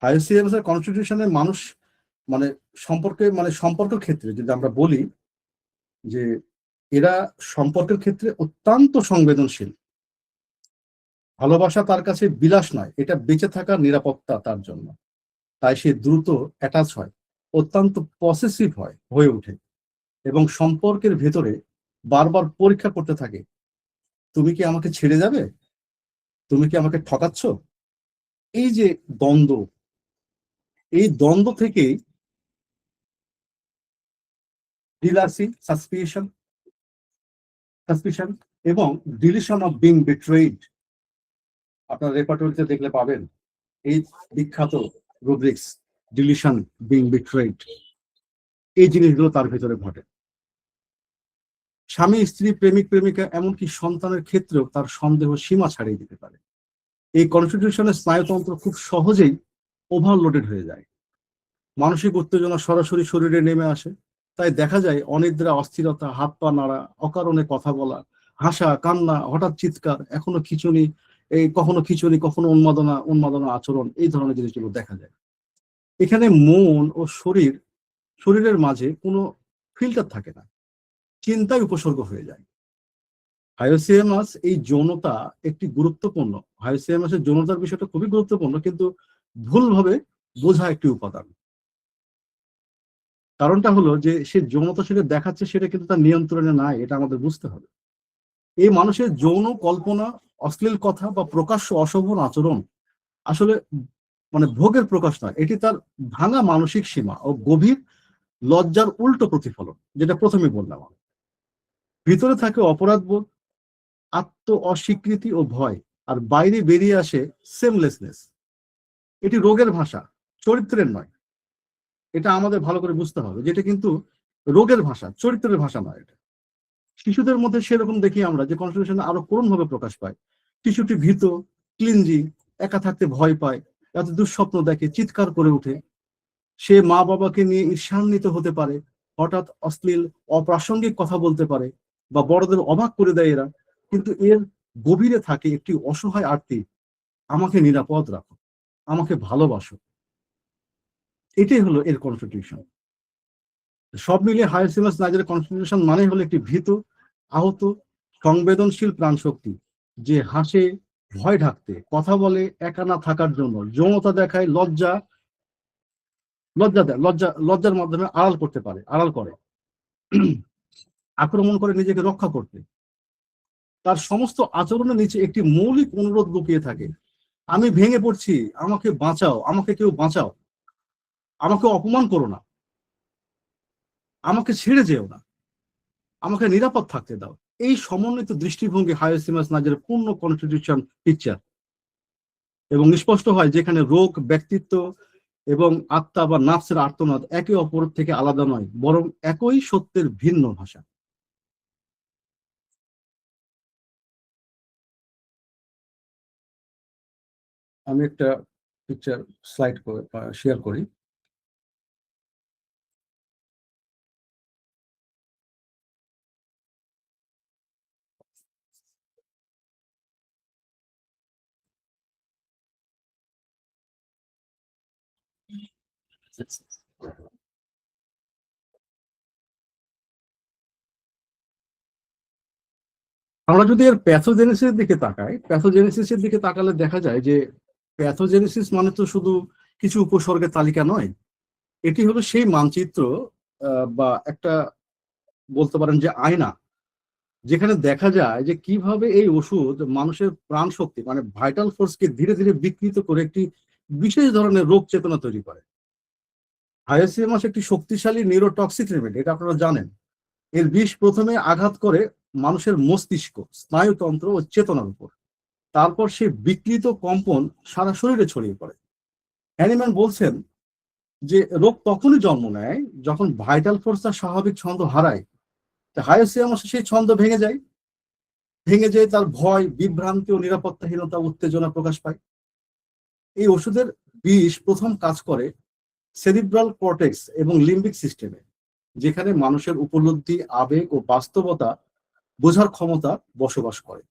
S2: আইসিএমএস এর কনস্টিটিউশনে মানুষ সম্পর্ক ক্ষেত্রে যদি আমরা বলি যে এরা সম্পর্কের ক্ষেত্রে অত্যন্ত সংবেদনশীল। ভালোবাসা তার কাছে বিলাস নয়, এটা বেঁচে থাকার নিরাপত্তা তার জন্য। তাই সে দ্রুত অ্যাটাচ হয়, অত্যন্ত পসেসিভ হয়ে ওঠে এবং সম্পর্কের ভেতরে বারবার পরীক্ষা করতে থাকে, তুমি কি আমাকে ছেড়ে যাবে, তুমি কি আমাকে ঠকাচ্ছ। এই যে দ্বন্দ্ব, এই দ্বন্দ্ব থেকেই ডিলাসি, সাসপিশন এবং ডিলিশন অফ বিং বিট্রেইড, আপনার রেপার্টরিতে দেখলে পাবেন এই বিখ্যাত রুব্রিক্স, ডিলিশন, বিং বিট্রেইড, এই জিনিসগুলো তার ভেতরে ঘটে। স্বামী, স্ত্রী, প্রেমিক, প্রেমিকা, এমনকি সন্তানের ক্ষেত্রেও তার সন্দেহ সীমা ছাড়িয়ে দিতে পারে। এই কনস্টিটিউশনের স্নায়ুতন্ত্র খুব সহজেই ওভারলোডেড হয়ে যায়, মানসিক উত্তেজনা সরাসরি শরীরে নেমে আসে। তাই দেখা যায় অনিদ্রা, অস্থিরতা, হাত পা নাড়া, অকারণে কথা বলা, হাসা, কান্না, হঠাৎ চিৎকার, কখনো খিঁচুনি, কখনো উন্মাদনা আচরণ, এই ধরনের জিনিসগুলো দেখা যায়। এখানে মন ও শরীরের মাঝে কোনো ফিল্টার থাকে না, চিন্তায় উপসর্গ হয়ে যায়। হাইওসিএমএস এই যৌনতা একটি গুরুত্বপূর্ণ, হাইওসিএমএস এর যৌনতার বিষয়টা খুবই গুরুত্বপূর্ণ, কিন্তু ভুলভাবে বোঝা একটি উপাদান। কারণটা হলো যে সে যৌনতা সেটা দেখাচ্ছে, সেটা কিন্তু তার নিয়ন্ত্রণে নাই, এটা আমাদের বুঝতে হবে। এই মানুষের যৌন কল্পনা, অশ্লীল কথা বা প্রকাশ্য অশোভন আচরণ আসলে ভোগের প্রকাশ নয়, এটি তার ভাঙা মানসিক সীমা ও গভীর লজ্জার উল্টো প্রতিফলন, যেটা প্রথমে বললাম। ভিতরে থাকে অপরাধবোধ, আত্ম অস্বীকৃতি ও ভয়, আর বাইরে বেরিয়ে আসে সেমলেসনেস। এটি রোগের ভাষা, চরিত্রের নয়। এটা আমাদের ভালো করে বুঝতে হবে, যেটা কিন্তু রোগের ভাষা, চরিত্রের ভাষা নয়। এটা শিশুদের মধ্যে সেরকম দেখি আমরা যে কনস্টিটিউশনে আরো করুণভাবে প্রকাশ পায়। শিশুটি ভীত, ক্লিনজি, একা থাকতে ভয় পায়, রাতে দুঃস্বপ্ন দেখে, চিৎকার করে ওঠে। সে মা বাবাকে নিয়ে ঈর্ষান্বিত হতে পারে, হঠাৎ অশ্লীল, অপ্রাসঙ্গিক কথা বলতে পারে, বা বড়দের অবাক করে দেয় এরা। কিন্তু এর গভীরে থাকে একটি অসহায় আর্তি, আমাকে নিরাপদ রাখো, আমাকে ভালোবাসো। এটাই হলো এর কনস্টিটিউশন। সব মিলিয়ে হাইওসিমাস নাইজারের কনস্টিটিউশন মানে হলো একটি ভীত, আহত, সংবেদনশীল প্রাণশক্তি, যে হাসে ভয় ঢাকতে, কথা বলে একা না থাকার জন্য, যৌনতা দেখায় লজ্জার মাধ্যমে আড়াল করে, আক্রমণ করে নিজেকে রক্ষা করতে। তার সমস্ত আচরণের নিচে একটি মৌলিক অনুরোধ লুকিয়ে থাকে, আমি ভেঙে পড়ছি, আমাকে বাঁচাও, আমাকে কেউ বাঁচাও, আমাকে অপমান করো না, আমাকে ছেড়ে যেও না, আমাকে নিরাপদ থাকতে দাও। এই সমন্বিত দৃষ্টিভঙ্গি হাইওসিমাস নাইজারের পূর্ণ কনস্টিটিউশন পিকচার। এবং স্পষ্ট হয় যেখানে রোগ, ব্যক্তিত্ব এবং আত্মা বা নাফসের আর্তনাদ একে অপর থেকে আলাদা নয়, বরং একই সত্যের ভিন্ন ভাষা। আমি একটা পিকচার স্লাইড শেয়ার করি। আমরা যদি এর প্যাথোজেনেসিসের দিকে তাকালে দেখা যায় যে প্যাথোজেনেসিস মানে তো শুধু কিছু উপসর্গের তালিকা নয়, এটি হলো সেই মানচিত্র, বা একটা বলতে পারেন যে আয়না, যেখানে দেখা যায় যে কিভাবে এই ওষুধ মানুষের প্রাণ শক্তি ভাইটাল ফোর্সকে ধীরে ধীরে বিকৃত করে একটি বিশেষ ধরনের রোগ চেতনা তৈরি করে। হায়াসিমাস একটি শক্তিশালী নিউরোটক্সিক রেমেডি, এটা আপনারা জানেন। এর বিষ প্রথমে আঘাত করে মানুষের মস্তিষ্ক, স্নায়ুতন্ত্র ও চেতনার উপর। তারপর সে বিকৃত কম্পন সারা শরীরে ছড়িয়ে পড়ে। হ্যানিম্যান বলছেন যে রোগ তখনই জন্ম নেয় যখন ভাইটাল ফোর্স তার স্বাভাবিক ছন্দ হারায়। হায়াসিমাস সেই ছন্দ ভেঙে যায় তার ভয়, বিভ্রান্তি ও নিরাপত্তাহীনতা, উত্তেজনা প্রকাশ পায়। এই ওষুধের বিষ প্রথম কাজ করে সেরিব্রাল কর্টেক্স এবং লিম্বিক সিস্টেমে, যেখানে মানুষের উপলব্ধি, আবেগ ও বাস্তবতা বোঝার ক্ষমতা বসবাস করে।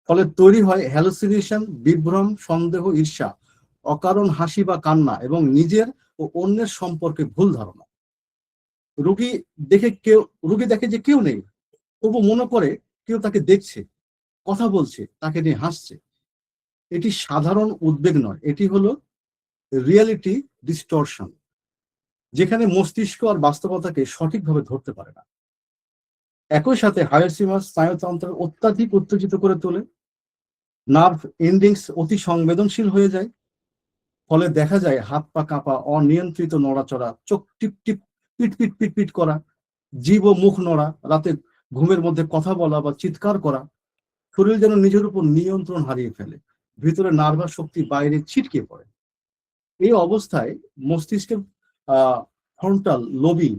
S2: ফলে তৈরি হয় হ্যালুসিনেশন, বিভ্রম, সন্দেহ, ঈর্ষা, অকারণ হাসি বা কান্না এবং নিজের ও অন্যের সম্পর্কে ভুল ধারণা। রোগী দেখে যে কেউ নেই, তবু মনে করে কেউ তাকে দেখছে, কথা বলছে, তাকে নিয়ে হাসছে। এটি সাধারণ উদ্বেগ নয়, এটি হলো রিয়ালিটি ডিস্টরশন, যেখানে মস্তিষ্ক আর বাস্তবতাকে সঠিকভাবে ধরতে পারে না। একই সাথে হায়াসিমাস স্নায়ুতন্ত্র অত্যাধিক উত্তেজিত করে তোলে। নার্ভ এন্ডিংস অতি সংবেদনশীল হয়ে যায়। ফলে দেখা যায় হাত পা কাঁপা, অনিয়ন্ত্রিত নড়াচড়া, চোখ টিপ টিপ, পিট পিট পিট পিট করা, জিভ ও মুখ নড়া, রাতে ঘুমের মধ্যে কথা বলা বা চিৎকার করা। শরীর যেন নিজের উপর নিয়ন্ত্রণ হারিয়ে ফেলে, ভিতরে নার্ভাস শক্তি বাইরে ছিটকে পড়ে। এই অবস্থায় মস্তিষ্কের ফ্রন্টাল লোবি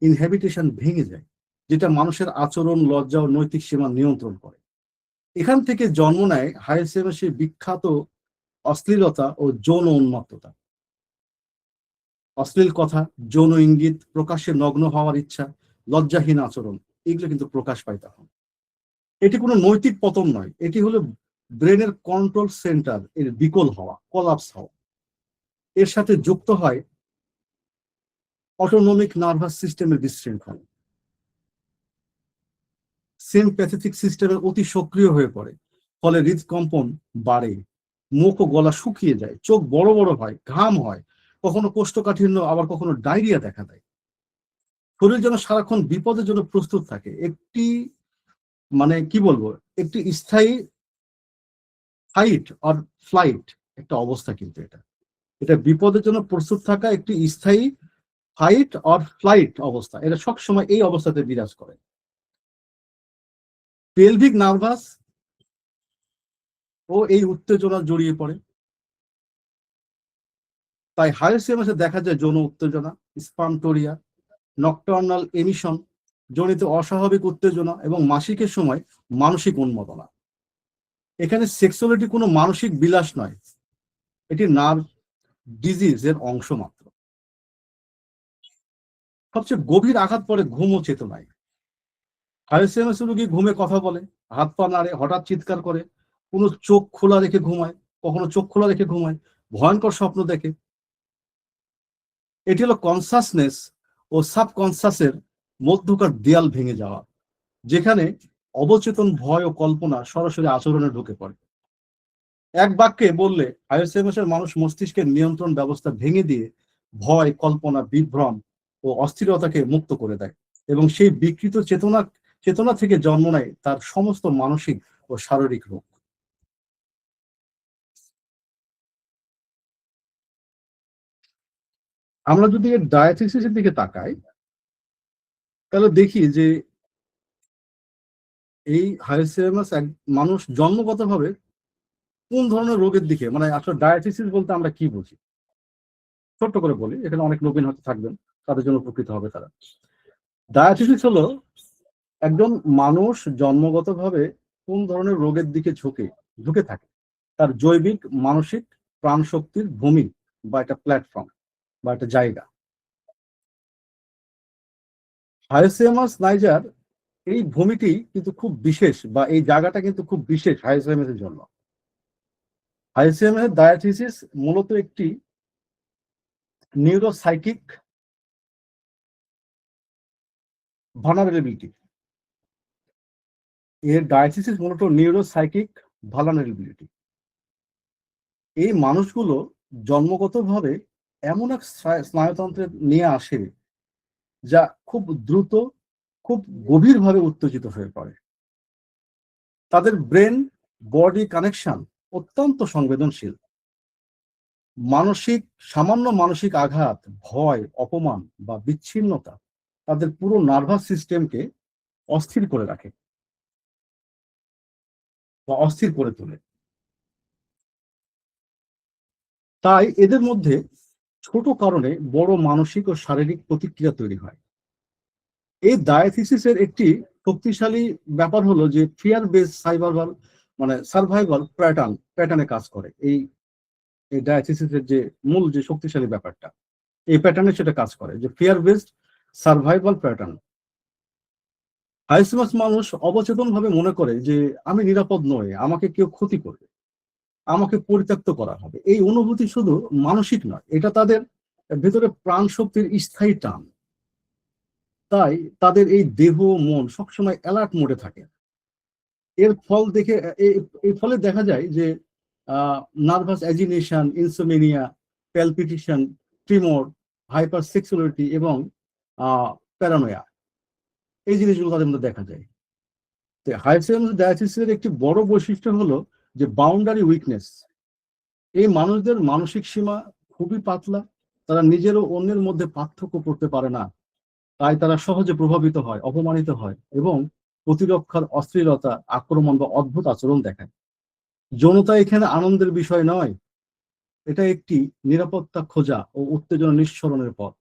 S2: ইনহ্যাবিটেশন ভেঙে যায়, যেটা মানুষের আচরণ, লজ্জা ও নৈতিক সীমা নিয়ন্ত্রণ করে। এখান থেকে জন্ম নেয় হায়াসিমাসের বিখ্যাত অশ্লীলতা ও যৌন উন্মত্ততা। অশ্লীল কথা, যৌন ইঙ্গিত, প্রকাশ্যে নগ্ন হওয়ার ইচ্ছা, লজ্জাহীন আচরণ, এগুলো কিন্তু প্রকাশ পায় তখন। এটি কোনো নৈতিক পতন নয়, এটি হলো ব্রেনের কন্ট্রোল সেন্টার এর বিকল হওয়া, কলাপস হওয়া। এর সাথে যুক্ত হয় অটোনমিক নার্ভাস সিস্টেমের বিশৃঙ্খলা। সিম্প্যাথেটিক সিস্টেমের অতি সক্রিয় হয়ে পড়ে, ফলে হৃদকম্পন বাড়ে, মুখ ও গলা শুকিয়ে যায়, চোখ বড় বড় হয়, ঘাম হয়, কখনো কোষ্ঠকাঠিন্য, আবার কখনো ডায়রিয়া দেখা দেয়। শরীর যেন সারাক্ষণ বিপদের জন্য প্রস্তুত থাকে। একটি কি বলবো, একটি স্থায়ী ফাইট অর ফ্লাইট একটা অবস্থা, কিন্তু এটা বিপদের জন্য প্রস্তুত থাকা একটি স্থায়ী ফাইট অর ফ্লাইট অবস্থা। এটা সবসময় এই অবস্থাতে বিরাজ করে। পেলভিক নার্ভাস ও এই উত্তেজনা জড়িয়ে পড়ে। তাই হায়াসিমাসে দেখা যায় যৌন উত্তেজনা, স্পামটোরিয়া, নকটার্নাল এমিশন জনিত অস্বাভাবিক উত্তেজনা এবং মাসিকের সময় মানসিক উন্মাদনা। এখানে সেক্সুয়ালিটি কোনো মানসিক বিলাস নয়, এটি নার্ভ ডিজিজের অংশ মাত্র। সবচেয়ে গভীর আঘাত পড়ে ঘুম ও চেতনায়। হায়াসিমাস রোগী ঘুমে কথা বলে, হাত পা নাড়ে, হঠাৎ চিৎকার করে, কোনো চোখ খোলা রেখে ঘুমায়, কখনো চোখ খোলা রেখে ঘুমায়, ভয়ঙ্কর স্বপ্ন দেখে। এটি হলো কনসাসনেস ও সাবকনসাসের মধ্যকার দেয়াল ভেঙে যাওয়া, যেখানে অবচেতন ভয় ও কল্পনা সরাসরি আচরণে ঢুকে পড়ে। এক বাক্যে বললে হায়াসিমাসের মানুষ মস্তিষ্কের নিয়ন্ত্রণ ব্যবস্থা ভেঙে দিয়ে ভয়, কল্পনা, বিভ্রম ও অস্থিরতাকে মুক্ত করে দেয় এবং সেই বিকৃত চেতনা থেকে জন্ম নেয় তার সমস্ত মানসিক ও শারীরিক রোগ। আমরা যদি এর ডায়াথিসিসের দিকে তাকাই, তাহলে দেখি যে এই হায়াসিমাস মানুষ জন্মগতভাবে কোন ধরনের রোগের দিকে, আসলে ডায়াথিসিস বলতে আমরা কি বুঝি, ছোট্ট করে বলি, এখানে অনেক নবীন হয়তো থাকবেন, তাদের জন্য উপকৃত হবে তারা। ডায়াথিসিস হলো একজন মানুষ জন্মগতভাবে কোন ধরনের রোগের দিকে ঝুঁকে থাকে, তার জৈবিক, মানসিক, প্রাণশক্তির ভূমি বা একটা প্ল্যাটফর্ম বা একটা জায়গা। হায়াসিমাস নাইজার এই ভূমিটি কিন্তু খুব বিশেষ, বা এই জায়গাটা কিন্তু খুব বিশেষ হায়াসিমাস এর জন্য। হায়াসিমাস এর ডায়াথিসিস মূলত একটি নিউরোসাইকিক ভালনারেবিলিটি। এর ডায়াথিসিস মূলত নিউরোসাইকিক ভালনারেবিলিটি। এই মানুষগুলো জন্মগতভাবে এমন এক স্নায়ুতন্ত্রে নিয়ে আসে যা খুব দ্রুত, খুব গভীরভাবে উত্তেজিত হয়ে পড়ে। তাদের ব্রেন বডি কানেকশন অত্যন্ত সংবেদনশীল। সামান্য মানসিক আঘাত, ভয়, অপমান বা বিচ্ছিন্নতা তাদের পুরো নার্ভাস সিস্টেমকে অস্থির করে রাখে বা অস্থির করে তোলে। তাই এদের মধ্যে ছোট কারণে বড় মানসিক ও শারীরিক প্রতিক্রিয়া তৈরি হয়। এই ডায়াথিসিসের একটি শক্তিশালী ব্যাপার হলো যে ফিয়ার বেস সার্ভাইভাল প্যাটার্নে কাজ করে। এই ডায়াথিসিসের যে মূল যে শক্তিশালী ব্যাপারটা, এই প্যাটার্নে সেটা কাজ করে যে ফিয়ার বেসড সার্ভাইভাল প্যাটার্ন। হাইসিমাস মানুষ অবচেতন ভাবে মনে করে যে আমি নিরাপদ নই, আমাকে কেউ ক্ষতি করবে, আমাকে পরিত্যক্ত করা হবে। এই অনুভূতি শুধু মানসিক নয়, এটা তাদের ভেতরে প্রাণ শক্তির স্থায়ী টান। তাই তাদের এই দেহ মন সবসময় অ্যালার্ট মোডে থাকে। এর ফল দেখে এই ফলে দেখা যায় যে nervous agitation, insomnia, palpitation, tremor, hyper sexuality এবং প্যারানোয়া, এই জিনিসগুলো তাদের মধ্যে দেখা যায়। তো হাইসেন্স ডায়াথিসিসের একটি বড় বৈশিষ্ট্য হলো যে বাউন্ডারি উইকনেস। এই মানুষদের মানসিক সীমা খুবই পাতলা, তারা নিজের ও অন্যের মধ্যে পার্থক্য করতে পারে না। তাই তারা সহজে প্রভাবিত হয়, অপমানিত হয় এবং প্রতিরক্ষার অশ্লীলতা, আক্রমণ বা অদ্ভুত আচরণ দেখায়। যৌনতা এখানে আনন্দের বিষয় নয়, এটা একটি নিরাপত্তা খোঁজা ও উত্তেজনা নিঃসরণের পথ।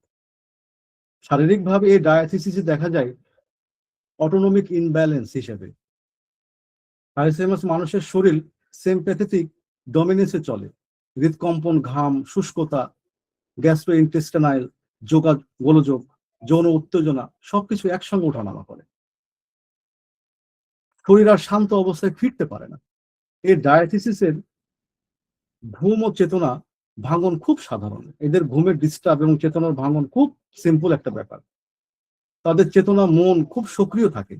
S2: শারীরিকভাবে এই ডায়াথিসিসে দেখা যায় অটোনমিক ইনব্যালেন্স হিসেবে। হাইসেমাস মানুষের শরীর সিম্প্যাথেটিক ডমিনেন্সে চলে। হৃদকম্পন, ঘাম, শুষ্কতা, গ্যাস্ট্রোইন্টেস্টাইনাল গোলযোগ, যৌন উত্তেজনা সবকিছু একসঙ্গে ওঠানামা করে। শরীর আর শান্ত অবস্থায় ফিরতে পারে না। এই ডায়াথিসিসের ঘুম ও চেতনা ভাঙন খুব সাধারণ। এদের ঘুমের ডিস্টার্ব এবং চেতনার ভাঙন খুব সিম্পল একটা ব্যাপার। তাদের চেতনা মন খুব সক্রিয় থাকে,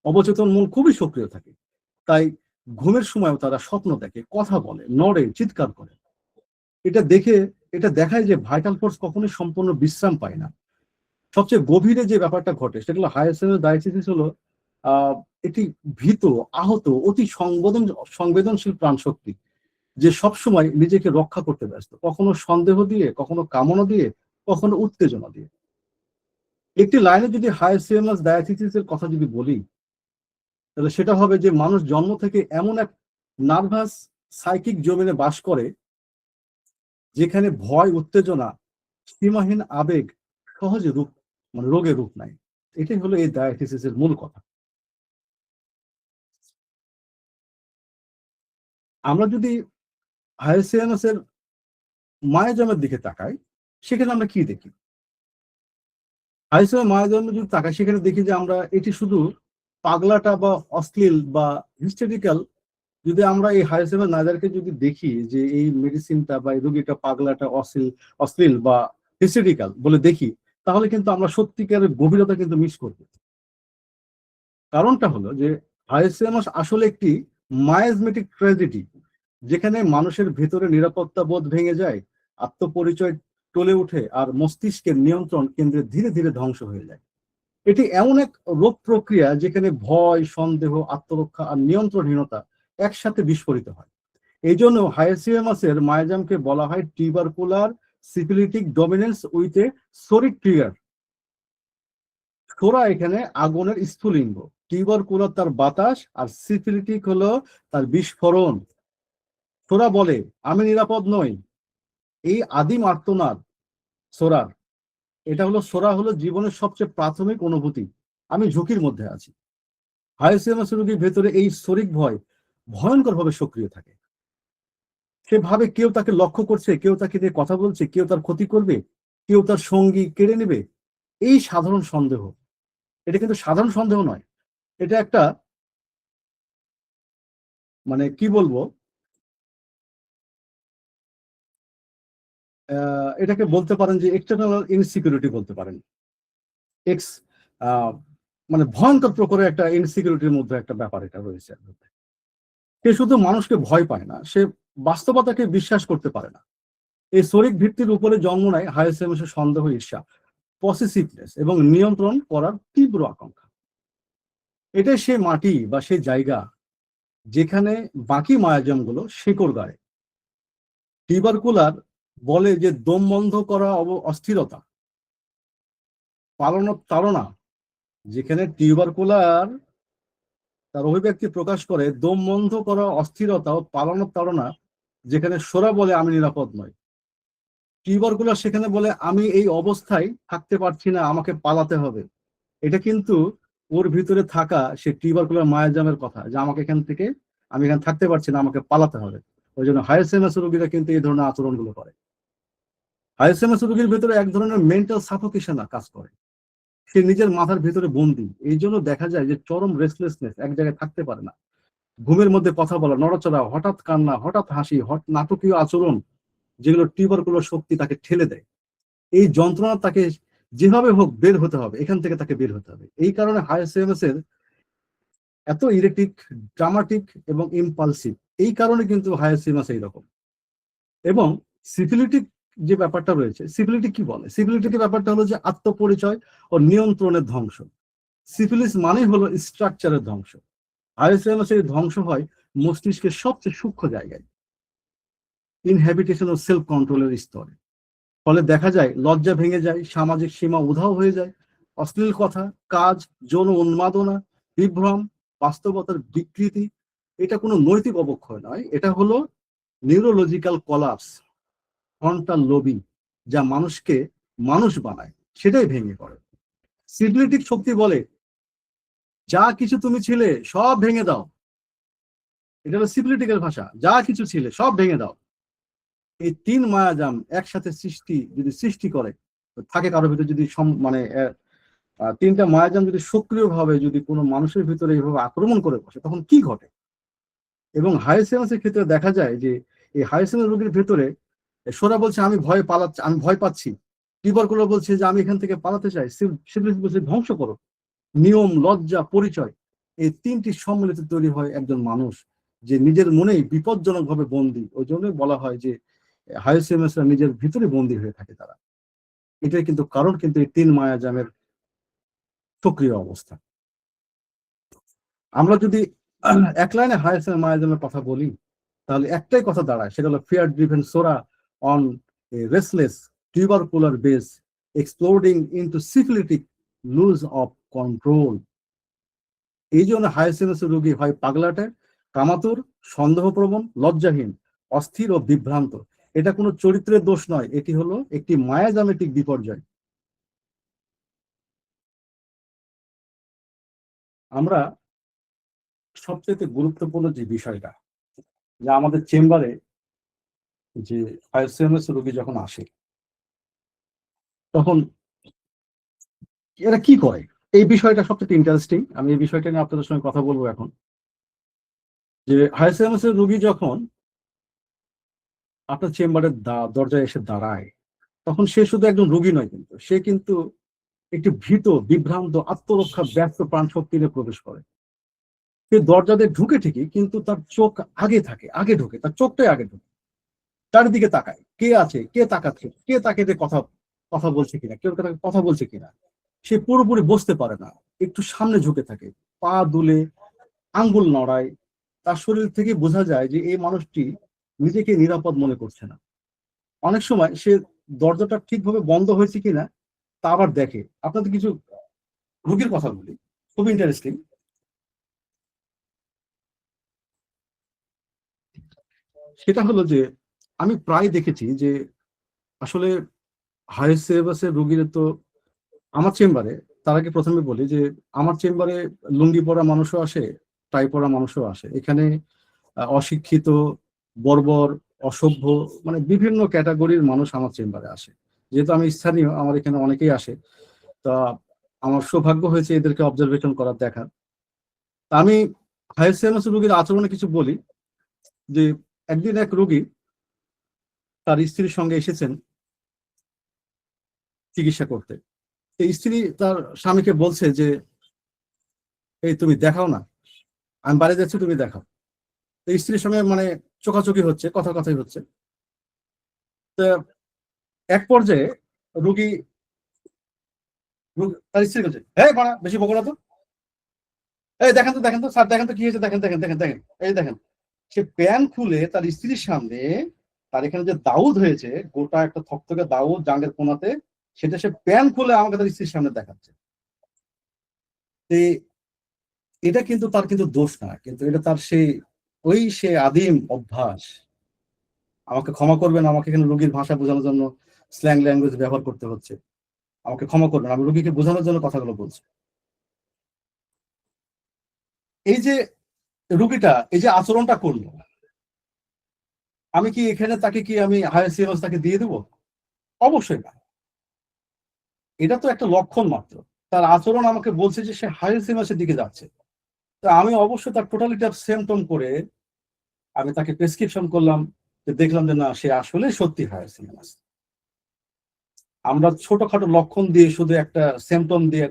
S2: অবচেতন মন খুবই সক্রিয় থাকে। তাই ঘুমের সময়ও তারা স্বপ্ন দেখে, কথা বলে, নড়ে, চিৎকার করে। এটা দেখায় যে ভাইটাল ফোর্স কখনোই সম্পূর্ণ বিশ্রাম পায় না। সবচেয়ে গভীরে যে ব্যাপারটা ঘটে সেটা হলো হায়ার ডায়াথিসিস হলো আহ একটি ভীত, আহত, অতি সংবেদনশীল প্রাণ শক্তি, যে সবসময় নিজেকে রক্ষা করতে ব্যস্ত, কখনো সন্দেহ দিয়ে, কখনো কামনা দিয়ে, কখনো উত্তেজনা দিয়ে। একটি লাইনে যদি হায়ার ডায়াথিসিসের কথা যদি বলি, তাহলে সেটা হবে যে মানুষ জন্ম থেকে এমন এক নার্ভাস সাইকিক জমিনে বাস করে যেখানে ভয়, উত্তেজনা, সীমাহীন আবেগ সহজে রোগে রূপ নেয়। এটাই হলো এই ডায়াথিসিসের মূল কথা। আমরা যদি হায়ার মায়াজামের দিকে তাকাই, সেখানে আমরা কি দেখি? হায়ার মায়াজামে যদি তাকাই, সেখানে দেখি যে আমরা এটি শুধু পাগলাটা বা অশ্লীল বা হিস্টেরিক্যাল, যদি আমরা এই হায়ার নাজারকে যদি দেখি যে এই মেডিসিনটা বা এই রোগীটা পাগলাটা, অশ্লীল বা হিস্টেরিক্যাল বলে দেখি, তাহলে কিন্তু আমরা সত্যিকারের গভীরতা কিন্তু মিস করবো। কারণটা হলো যে হাইসেমাস আসলে একটি মায়াজমেটিক ট্র্যাজেডি, যেখানে মানুষের ভেতরে নিরাপত্তা বোধ ভেঙে যায়, আত্মপরিচয় টলে ওঠে আর মস্তিষ্কের নিয়ন্ত্রণ কেন্দ্রে ধীরে ধীরে ধ্বংস হয়ে যায়। এটি এমন এক রোগ প্রক্রিয়া যেখানে ভয়, সন্দেহ, আত্মরক্ষা আর নিয়ন্ত্রণহীনতা একসাথে বিস্ফোরিত হয়। এই জন্য হাইসিএমএসের মায়াজামকে বলা হয় tubercular syphilitic dominance with a psoric trigger. Psora এখানে আগুনের স্ফুলিঙ্গ, টিউবারকুলার তার বাতাস, আর সিফিলিটিক হলো তার বিস্ফোরণ। সোরা বলে আমি নিরাপদ নই। এই আদিম আর্তনাদ সোরার, সোরা হলো জীবনের সবচেয়ে প্রাথমিক অনুভূতি, আমি ঝুঁকির মধ্যে আছি। হাইসিএমএস রোগীর ভেতরে এই শরিক ভয় ভয়ঙ্কর ভাবে সক্রিয় থাকে। সে ভাবে কেউ তাকে লক্ষ্য করছে, কেউ তাকে দিয়ে কথা বলছে, কেউ তার ক্ষতি করবে, কেউ তার সঙ্গী কেড়ে নেবে। এই সাধারণ সন্দেহ, এটা কিন্তু সাধারণ সন্দেহ নয়, এটা একটা মানে কি বলবো, এটাকে বলতে পারেন যে এক্সটার্নাল ইনসিকিউরিটি বলতে পারেন। এক্স মানে ভয়ঙ্কর প্রকারের একটা ইনসিকিউরিটির মধ্যে একটা ব্যাপার এটা রয়েছে। সে শুধু মানুষকে ভয় পায় না, সে বাস্তবতাকে বিশ্বাস করতে পারে না। এই শরিক ভিত্তির উপরে জন্ম নেয় হাইসেমাসের সন্দেহ, ঈর্ষা, পসেসিভনেস এবং নিয়ন্ত্রণ করার তীব্র আকাঙ্ক্ষা। এটাই সে মাটি বা সেই জায়গা যেখানে বাকি মায়াজমগুলো শিকড় গাড়ে। টিউবারকুলার বলে যে দম বন্ধ করা অস্থিরতা, তাড়না। যেখানে টিউবারকুলার তার অভিব্যক্তি প্রকাশ করে দম বন্ধ করা অস্থিরতা ও তাড়না, যেখানে সোরা বলে আমি নিরাপদ নই, টিউবারকুলার সেখানে বলে আমি এই অবস্থায় থাকতে পারছি না, আমাকে পালাতে হবে। এটা কিন্তু ওর ভিতরে থাকা সে টিউবারকুলার মায়াজামের কথা, যে আমাকে আমি এখানে থাকতে পারছি না, আমাকে পালাতে হবে। ওই জন্য হাইসেমাস রোগীরা কিন্তু এই ধরনের আচরণগুলো করে। হাইসেমাস রোগীর ভিতরে এক ধরনের মেন্টাল সাফোকেশন কাজ করে, সে নিজের মাথার ভিতরে বন্দি। এই জন্য দেখা যায় যে চরম রেস্টলেসনেস, এক জায়গায় থাকতে পারে না, ঘুমের মধ্যে কথা বলা, নড়াচড়া, হঠাৎ কান্না, হঠাৎ হাসি, নাটকীয় আচরণ, যেগুলো টিউবারকুলার শক্তি তাকে ঠেলে দেয়। এই যন্ত্রণা তাকে যেভাবে হোক বের হতে হবে, এখান থেকে তাকে বের হতে হবে। এই কারণে হাইসেমাস এর এত ইরেটিক, ড্রামাটিক এবং ইম্পালসিভ। এই কারণে কিন্তু হাইসেমাস এইরকম। এবং সিফিলিটিক যে ব্যাপারটা রয়েছে, সিফিলিটিক কি বলে? সিফিলিটিক ব্যাপারটা হলো যে আত্মপরিচয় ও নিয়ন্ত্রণের ধ্বংস। সিফিলিস মানেই হলো স্ট্রাকচারের ধ্বংস। হাইসেমাস এই ধ্বংস হয় মস্তিষ্কের সবচেয়ে সূক্ষ্ম জায়গায়, ইনহ্যাবিটেশন ও সেলফ কন্ট্রোলের স্তরে। ফলে দেখা যায় লজ্জা ভেঙে যায়, সামাজিক সীমা উধাও হয়ে যায়, অশ্লীল কথা, কাজ, যৌন উন্মাদনা, বিভ্রম, বাস্তবতার বিকৃতি। এটা কোনো নৈতিক অবক্ষয় নয়, এটা হলো নিউরোলজিক্যাল কলাপস, ফ্রন্টাল লোবিং, যা মানুষকে মানুষ বানায়, সেটাই ভেঙে পড়ে। সিফিলিটিক শক্তি বলে যা কিছু তুমি ছিলে সব ভেঙে দাও। এটা হলো সিফিলিটিকের ভাষা, যা কিছু ছিলে সব ভেঙে দাও। এই তিন মায়াজাম একসাথে সৃষ্টি করে থাকে কারোর ভিতরে, যদি তিনটা মায়াজাম যদি সক্রিয়ভাবে যদি কোনো মানুষের ভিতরে এইভাবে আক্রমণ করে বসে, তখন কি ঘটে? এবং হাইসেমাসের ক্ষেত্রে দেখা যায় যে এই হাইসেমাস রোগীর ভেতরে সোরা বলছে আমি ভয় পাচ্ছি, টিউবারকুলার বলছে যে আমি এখান থেকে পালাতে চাই, সিফিলিস বলছে ধ্বংস করো। নিয়ম, লজ্জা, পরিচয়, এই তিনটি সম্মিলিত তৈরি হয় একজন মানুষ, যে নিজের মনেই বিপজ্জনক ভাবে বন্দী। ওই জন্যই বলা হয় যে হাইসেমাসরা নিজের ভিতরে বন্দী হয়ে থাকে তারা। এটাই কিন্তু কারণ, কিন্তু এই তিন মায়াজামের সক্রিয় অবস্থা। আমরা যদি এক লাইনে হাইসেমাস মায়াজামের কথা বলি, তাহলে একটাই কথা দাঁড়ায়, সেটা হলো fear driven psora on a restless tubercular base exploding into syphilitic loose of control. এই জন্য হাইসেমাস রোগী হয় পাগলাটে, কামাতুর, সন্দেহপ্রবণ, লজ্জাহীন, অস্থির ও বিভ্রান্ত। এটা কোনো চরিত্রের দোষ নয়, এটি হলো একটি মায়াজামেটিক বিপর্যয়। আমরা সবচেয়ে গুরুত্বপূর্ণ যে বিষয়টা, যা আমাদের চেম্বারে যে হাইসেমাস রোগী যখন আসে, তখন এরা কি করে, এই বিষয়টা সবচেয়ে ইন্টারেস্টিং। আমি এই বিষয়টা নিয়ে আপনাদের সঙ্গে কথা বলবো এখন। যে হাইসেমাসের রোগী যখন আপনার চেম্বারের দরজায় এসে দাঁড়ায়, তখন সে শুধু একজন রোগী নয়, কিন্তু সে কিন্তু একটি ভীত, বিভ্রান্ত, আত্মরক্ষা ব্যর্থ প্রাণ শক্তি নিয়ে প্রবেশ করে। সে দরজা দিয়ে ঢুকে ঠিকই, কিন্তু তার চোখ আগে ঢোকে, তার চোখটাই আগে ঢোকে, চারিদিকে তাকায়, কে আছে, কে তাকাচ্ছে, কে তাকে কথা কথা বলছে কিনা, কেউ তাকে কথা বলছে কিনা। সে পুরোপুরি বসতে পারে না, একটু সামনে ঝুঁকে থাকে, পা দুলে, আঙ্গুল নড়ায়। তার শরীর থেকে বোঝা যায় যে এই মানুষটি নিজেকে নিরাপদ মনে করছে না। অনেক সময় সে দরজাটা ঠিকভাবে বন্ধ হয়েছে কিনা তা আবার দেখে। আপনাদের কিছু রোগীর কথা বলি, খুব ইন্টারেস্টিং। সেটা হলো যে আমি প্রায় দেখেছি যে আসলে হাইসেমাসের রোগীরা তো আমার চেম্বারে, তার আগে প্রথমে বলি যে আমার চেম্বারে লুঙ্গি পরা মানুষও আসে, টাই পরা মানুষও আসে। এখানে অশিক্ষিত, বর্বর, অসভ্য, মানে বিভিন্ন ক্যাটাগরির মানুষ আমার চেম্বারে আসে। যেহেতু আমি স্থানীয়, আমার এখানে অনেকেই আসে, তা আমার সৌভাগ্য হয়েছে এদেরকে অবজারভেশন করার, দেখার। তা আমি হাইসেমাস রোগীর আচরণে কিছু বলি। যে একদিন এক রোগী তার স্ত্রীর সঙ্গে এসেছেন চিকিৎসা করতে। এই স্ত্রী তার স্বামীকে বলছে যে এই তুমি দেখাও না, আমি বাইরে যাচ্ছি, তুমি দেখাও। তো স্ত্রীর সঙ্গে চোখাচোখি হচ্ছে, কথাই হচ্ছে। তো এক পর্যায়ে রোগী তার স্ত্রী বলছে, হ্যাঁ বাড়া, বেশি বকো না তো, এই দেখেন তো স্যার, দেখেন তো কি হয়েছে, দেখেন, এই দেখেন। সে প্যান খুলে তার স্ত্রীর সামনে তার এখানে যে দাউদ হয়েছে, গোটা একটা থকথকে দাউদ জাঙ্গের কোনাতে, সেটা সে প্যান খুলে আমাকে তার স্ত্রীর সামনে দেখাচ্ছে। এটা কিন্তু তার কিন্তু দোষ না, কিন্তু এটা তার সে আদিম অভ্যাস। আমাকে ক্ষমা করবেন, আমাকে এখানে রোগীর ভাষা বোঝানোর জন্য স্ল্যাং ল্যাঙ্গুয়েজ ব্যবহার করতে হচ্ছে, আমাকে ক্ষমা করবেন, আমি রোগীকে বোঝানোর জন্য কথাগুলো বলছি। এই যে রুগীটা এই যে আচরণটা করলো, আমি কি এখানে তাকে কি আমি হায়ার সিলেবাস তাকে দিয়ে দেবো? অবশ্যই না। এটা তো একটা লক্ষণ মাত্র। তার আচরণ আমাকে বলছে যে সে হায়ার সিলেবাসের দিকে যাচ্ছে। তো আমি অবশ্যই তার টোটালিটি অফ সিম্পটম করে আমি তাকে প্রেসক্রিপশন করলাম, যে দেখলাম যে না, সে আসলে সত্যি হায়ার সিলেবাস। আমরা ছোটখাটো লক্ষণ দিয়ে শুধু একটা সিম্পটম দিয়ে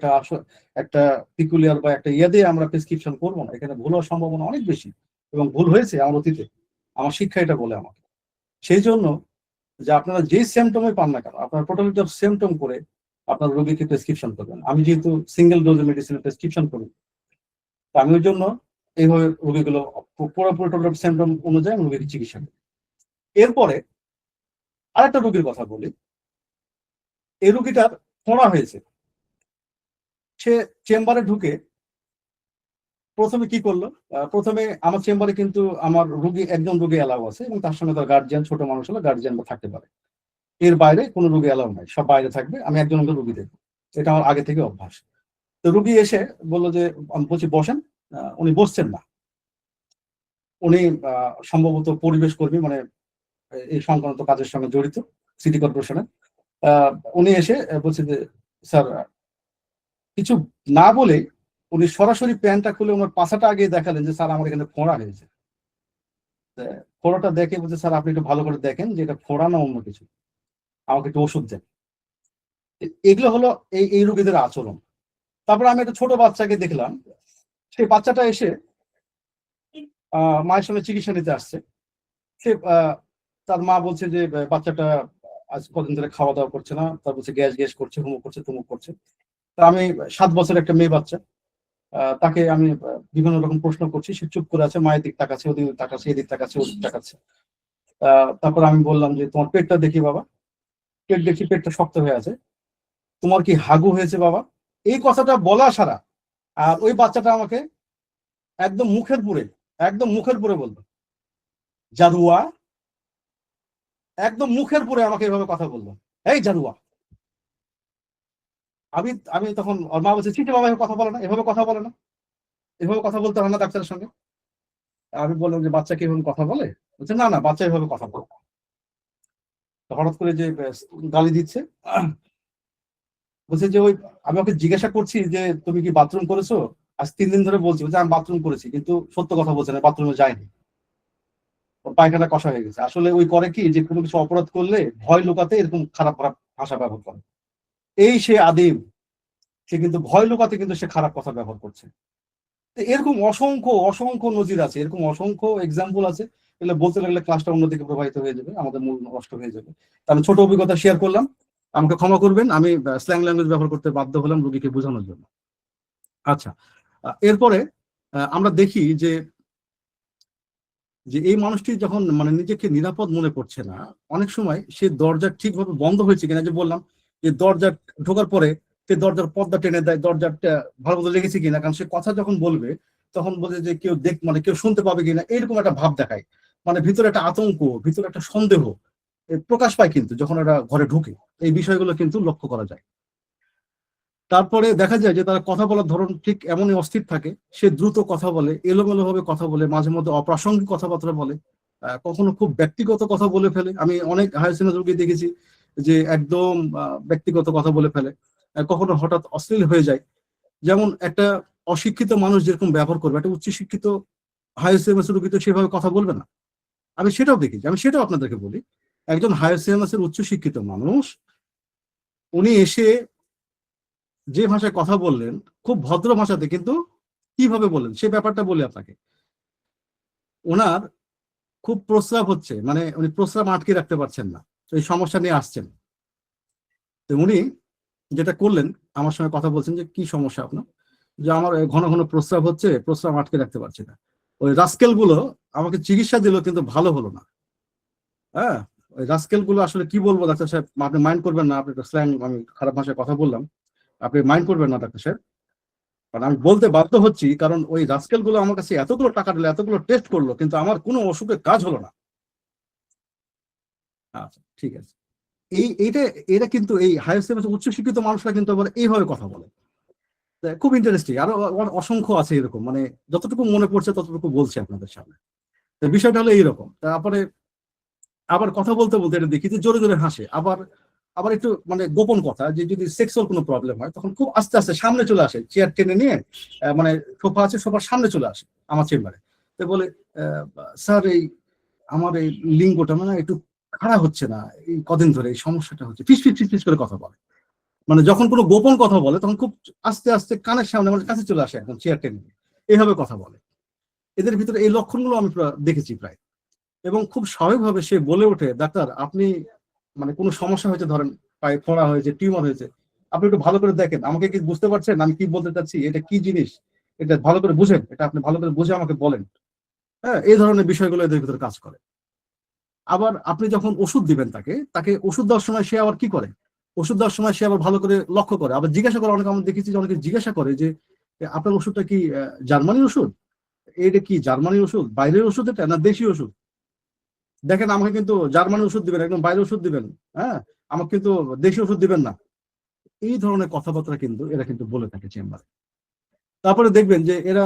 S2: একটা পিকুলিয়ার বা একটা ইয়ে দিয়ে আমরা প্রেসক্রিপশন করবো না। এখানে ভুল হওয়ার সম্ভাবনা অনেক বেশি, এবং ভুল হয়েছে আমার অতীতে, আমার শিক্ষা এটা বলে আমাকে। সেই জন্য যে আপনারা যে সিম্পটমে পান না কেন, আপনারা টোটালিটি অফ সিম্পটম করে আপনার রোগীকে প্রেসক্রিপশন করবেন। আমি যেহেতু সিঙ্গেল ডোজ মেডিসিনের প্রেসক্রিপশন করি, তো আমি ওই জন্য এইভাবে রোগীগুলো পুরোপুরি টোটাল সিম্পটম অনুযায়ী আমি রোগীকে চিকিৎসা করি। এরপরে আরেকটা রোগীর কথা বলি। এই রোগীটার ফোড়া হয়েছে। সে চেম্বারে ঢুকে প্রথমে কি করলো, প্রথমে আমার চেম্বারে কিন্তু আমার একজন রোগী অ্যালাউ আছে, এবং তার সঙ্গে তার গার্জিয়ান, ছোট মানুষ হলে গার্জিয়ান থাকতে পারে। এর বাইরে কোনো রোগী অ্যালাউ নাই, সব বাইরে থাকবে, আমি একজন রোগী দেখবো। এটা আমার আগে থেকে অভ্যাস। তো রোগী এসে বললো যে, আমি বলছি বসেন। উনি বসছেন না। উনি সম্ভবত পরিবেশ কর্মী, মানে এই সংক্রান্ত কাজের সঙ্গে জড়িত, সিটি কর্পোরেশনে। উনি এসে বলছে যে, স্যার, কিছু না বলে উনি সরাসরি প্যান্টটা খুলে ওনার পাছাটা আগে দেখালেন যে, স্যার, আমার এখানে ফোঁড়া হয়েছে। ফোঁড়াটা দেখে বলছে, স্যার, আপনি একটু ভালো করে দেখেন যে এটা ফোঁড়া না অন্য কিছু, আমাকে একটু ওষুধ দেন। এগুলো হলো এই রোগীদের আচরণ। তারপর আমি একটা ছোট বাচ্চাকে দেখলাম। সেই বাচ্চাটা এসে মায়ের সঙ্গে চিকিৎসা নিতে আসছে। সে তার মা বলছে যে, বাচ্চাটা আজ কদিন ধরে খাওয়া দাওয়া করছে না, তার বলছে গ্যাস গ্যাস করছে, হুমুক করছে, তুমুক করছে। তা আমি 7 বছরের একটা মেয়ে বাচ্চা, তাকে আমি বিভিন্ন রকম প্রশ্ন করছি, সে চুপ করে আছে, মায়ের দিক তাকাচ্ছে, ওদিক তাকাচ্ছে, এদিক তাকাচ্ছে, ওদিক তাকাচ্ছে। তারপর আমি বললাম যে, তোমার পেটটা দেখি বাবা। পেট দেখি, পেটটা শক্ত হয়ে আছে। তোমার কি হাগু হয়েছে বাবা? এই কথাটা বলা সারা। আর ওই বাচ্চাটা আমাকে একদম মুখের পুরে বললো, জারুয়া। একদম মুখের পুরে আমাকে এভাবে কথা বললো, এই জারুয়া। আমি আমি তখন ওর মা বলছে, চিঠি বাবা, এভাবে কথা বলে না, এভাবে কথা বলে না, এভাবে কথা বলতে হয় না ডাক্তারের সঙ্গে। আমি বললাম যে, বাচ্চা কি এভাবে কথা বলে? বলছে, না না, বাচ্চা এভাবে কথা বলে। হঠাৎ করে যে গালি দিচ্ছে, বলছে যে, ওই আমি ওকে জিজ্ঞাসা করছি যে, তুমি কি বাথরুম করেছো? আজ 3 দিন ধরে বলছি, বলছে আমি বাথরুম করেছি, কিন্তু সত্য কথা বলছে না, বাথরুমে যায়নি, ওর পায়খানা কষা হয়ে গেছে। আসলে ওই করে কি, যে কোনো কিছু অপরাধ করলে ভয় লুকাতে এরকম খারাপ খারাপ ভাষা ব্যবহার করে। সে আদিম, সে কিন্তু ভয় লুকাতে কিন্তু সে খারাপ কথা ব্যবহার করছে। এরকম অসংখ্য অসংখ্য নজির আছে, এরকম অসংখ্য এক্সাম্পল আছে। এগুলো বলতে লাগলে ক্লাসটা অন্যদিকে প্রবাহিত হয়ে যাবে, আমাদের মূল নষ্ট হয়ে যাবে। আমি ছোট অভিজ্ঞতা শেয়ার করলাম, আমাকে ক্ষমা করবেন, আমি স্ল্যাং ল্যাঙ্গুয়েজ ব্যবহার করতে বাধ্য হলাম রোগীকে বোঝানোর জন্য। আচ্ছা, এরপরে আমরা দেখি যে যে এই মানুষটি যখন মানে নিজেকে নিরাপদ মনে করছে না, অনেক সময় সে দরজা ঠিকভাবে বন্ধ হয়েছে কিনা, যে বললাম যে দরজা ঢোকার পরে সে দরজার পর্দা টেনে দেয়, দরজাটা ভালো মতো লেগেছে কিনা, কারণ সে কথা যখন বলবে তখন বলে যে কেউ মানে কেউ শুনতে পাবে কিনা, এরকম একটা ভাব দেখায়। মানে ভিতরে একটা আতঙ্ক, ভিতরে একটা সন্দেহ প্রকাশ পায় কিন্তু যখন এরা ঘরে ঢুকে। এই বিষয়গুলো কিন্তু লক্ষ্য করা যায়। তারপরে দেখা যায় যে তারা কথা বলার ধরন ঠিক এমনই অস্থির থাকে। সে দ্রুত কথা বলে, এলোমেলো ভাবে কথা বলে, মাঝে মধ্যে অপ্রাসঙ্গিক কথাবার্তা বলে, কখনো খুব ব্যক্তিগত কথা বলে ফেলে। আমি অনেক হায়ার রোগী দেখেছি যে একদম ব্যক্তিগত কথা বলে ফেলে, কখনো হঠাৎ অশ্লীল হয়ে যায়। যেমন একটা অশিক্ষিত মানুষ যেরকম ব্যবহার করবে, একটা উচ্চশিক্ষিত হায়ার রোগী তো সেভাবে কথা বলবে না। আমি সেটাও দেখেছি, আমি সেটাও আপনাদেরকে বলি। একজন হায়ার উচ্চশিক্ষিত মানুষ, উনি এসে যে ভাষায় কথা বললেন, খুব ভদ্র ভাষাতে, কিন্তু কিভাবে বললেন সে ব্যাপারটা বলি আপনাকে। ওনার খুব প্রস্রাব হচ্ছে, মানে উনি প্রস্রাব আটকে রাখতে পারছেন না, এই সমস্যা নিয়ে আসছেন। তো উনি যেটা করলেন, আমার সঙ্গে কথা বলছেন যে, কি সমস্যা আপনার? যে আমার ঘন ঘন প্রস্রাব হচ্ছে, প্রস্রাব আটকে রাখতে পারছি না। ওই রাস্কেল গুলো আমাকে চিকিৎসা দিল, কিন্তু ভালো হলো না। হ্যাঁ, ওই রাস্কেল গুলো আসলে কি বলবো ডাক্তার সাহেব, আপনি মাইন্ড করবেন না, আপনি স্ল্যাং আমি খারাপ ভাষায় কথা বললাম, আপনি মাইন্ড করবেন না ডাক্তার সাহেব, কারণ আমি বলতে বাধ্য হচ্ছি, কারণ ওই রাস্কেল গুলো আমার কাছে এতগুলো টাকা দিলো, এতগুলো টেস্ট করলো, কিন্তু আমার কোনো অসুখের কাজ হলো না। আচ্ছা ঠিক আছে। এইটা, এরা কিন্তু এই হায়ার সেকেন্ডারি উচ্চ শিক্ষিত মানুষরা কিন্তু আবার এইভাবে কথা বলে। তা খুব ইন্টারেস্টিং, আরো অসংখ্য আছে এরকম, মানে যতটুকু মনে পড়ছে ততটুকু বলছি আপনাদের সামনে। তো বিষয়টা হলো এইরকম, তারপরে আবার কথা বলতে বলতে এটা দেখি যে জোরে জোরে হাসে, আবার আবার একটু মানে গোপন কথা, যে যদি সেক্সুয়াল কোনো প্রবলেম হয় তখন খুব আস্তে আস্তে সামনে চলে আসে, চেয়ার টেনে নিয়ে মানে সোফা আছে, সোফার সামনে চলে আসে আমার চেম্বারে। তো বলে, আহ, স্যার এই আমার এই লিঙ্গটা মানে একটু খাড়া হচ্ছে না, এই কদিন ধরে এই সমস্যাটা হচ্ছে, ফিস ফিস ফিস ফিস করে কথা বলে। মানে যখন কোনো গোপন কথা বলে তখন খুব আস্তে আস্তে কানের সামনে আমার কাছে চলে আসে, একদম চেয়ার টেনে নিয়ে এইভাবে কথা বলে। এদের ভিতরে এই লক্ষণগুলো আমি দেখেছি প্রায়। এবং খুব স্বাভাবিকভাবে সে বলে ওঠে, ডাক্তার আপনি মানে কোনো সমস্যা হয়েছে, ধরেন পায়ে ফোড়া হয়েছে, টিউমার হয়েছে, আপনি একটু ভালো করে দেখেন, আমাকে কি বুঝতে পারছেন আমি কি বলতে চাচ্ছি, এটা কি জিনিস, এটা ভালো করে বুঝেন, এটা আপনি ভালো করে বুঝে আমাকে বলেন। হ্যাঁ, এই ধরনের বিষয়গুলো এদের ভিতরে কাজ করে। আবার আপনি যখন ওষুধ দিবেন তাকে, ওষুধ দেওয়ার সময় সে আবার কি করে, ওষুধ দেওয়ার সময় সে আবার ভালো করে লক্ষ্য করে, আবার জিজ্ঞাসা করে, অনেকে আমি দেখেছি যে অনেকে জিজ্ঞাসা করে যে আপনার ওষুধটা কি জার্মানির ওষুধ, এটা কি জার্মানির ওষুধ, বাইরের ওষুধ এটা না দেশি ওষুধ, দেখেন আমাকে কিন্তু জার্মানি ওষুধ দিবেন, একদম বাইরের ওষুধ দিবেন, হ্যাঁ, আমাকে কিন্তু দেশি ওষুধ দিবেন না। এই ধরনের কথাবার্তা কিন্তু এরা কিন্তু বলে থাকে চেম্বারে। তারপরে দেখবেন যে এরা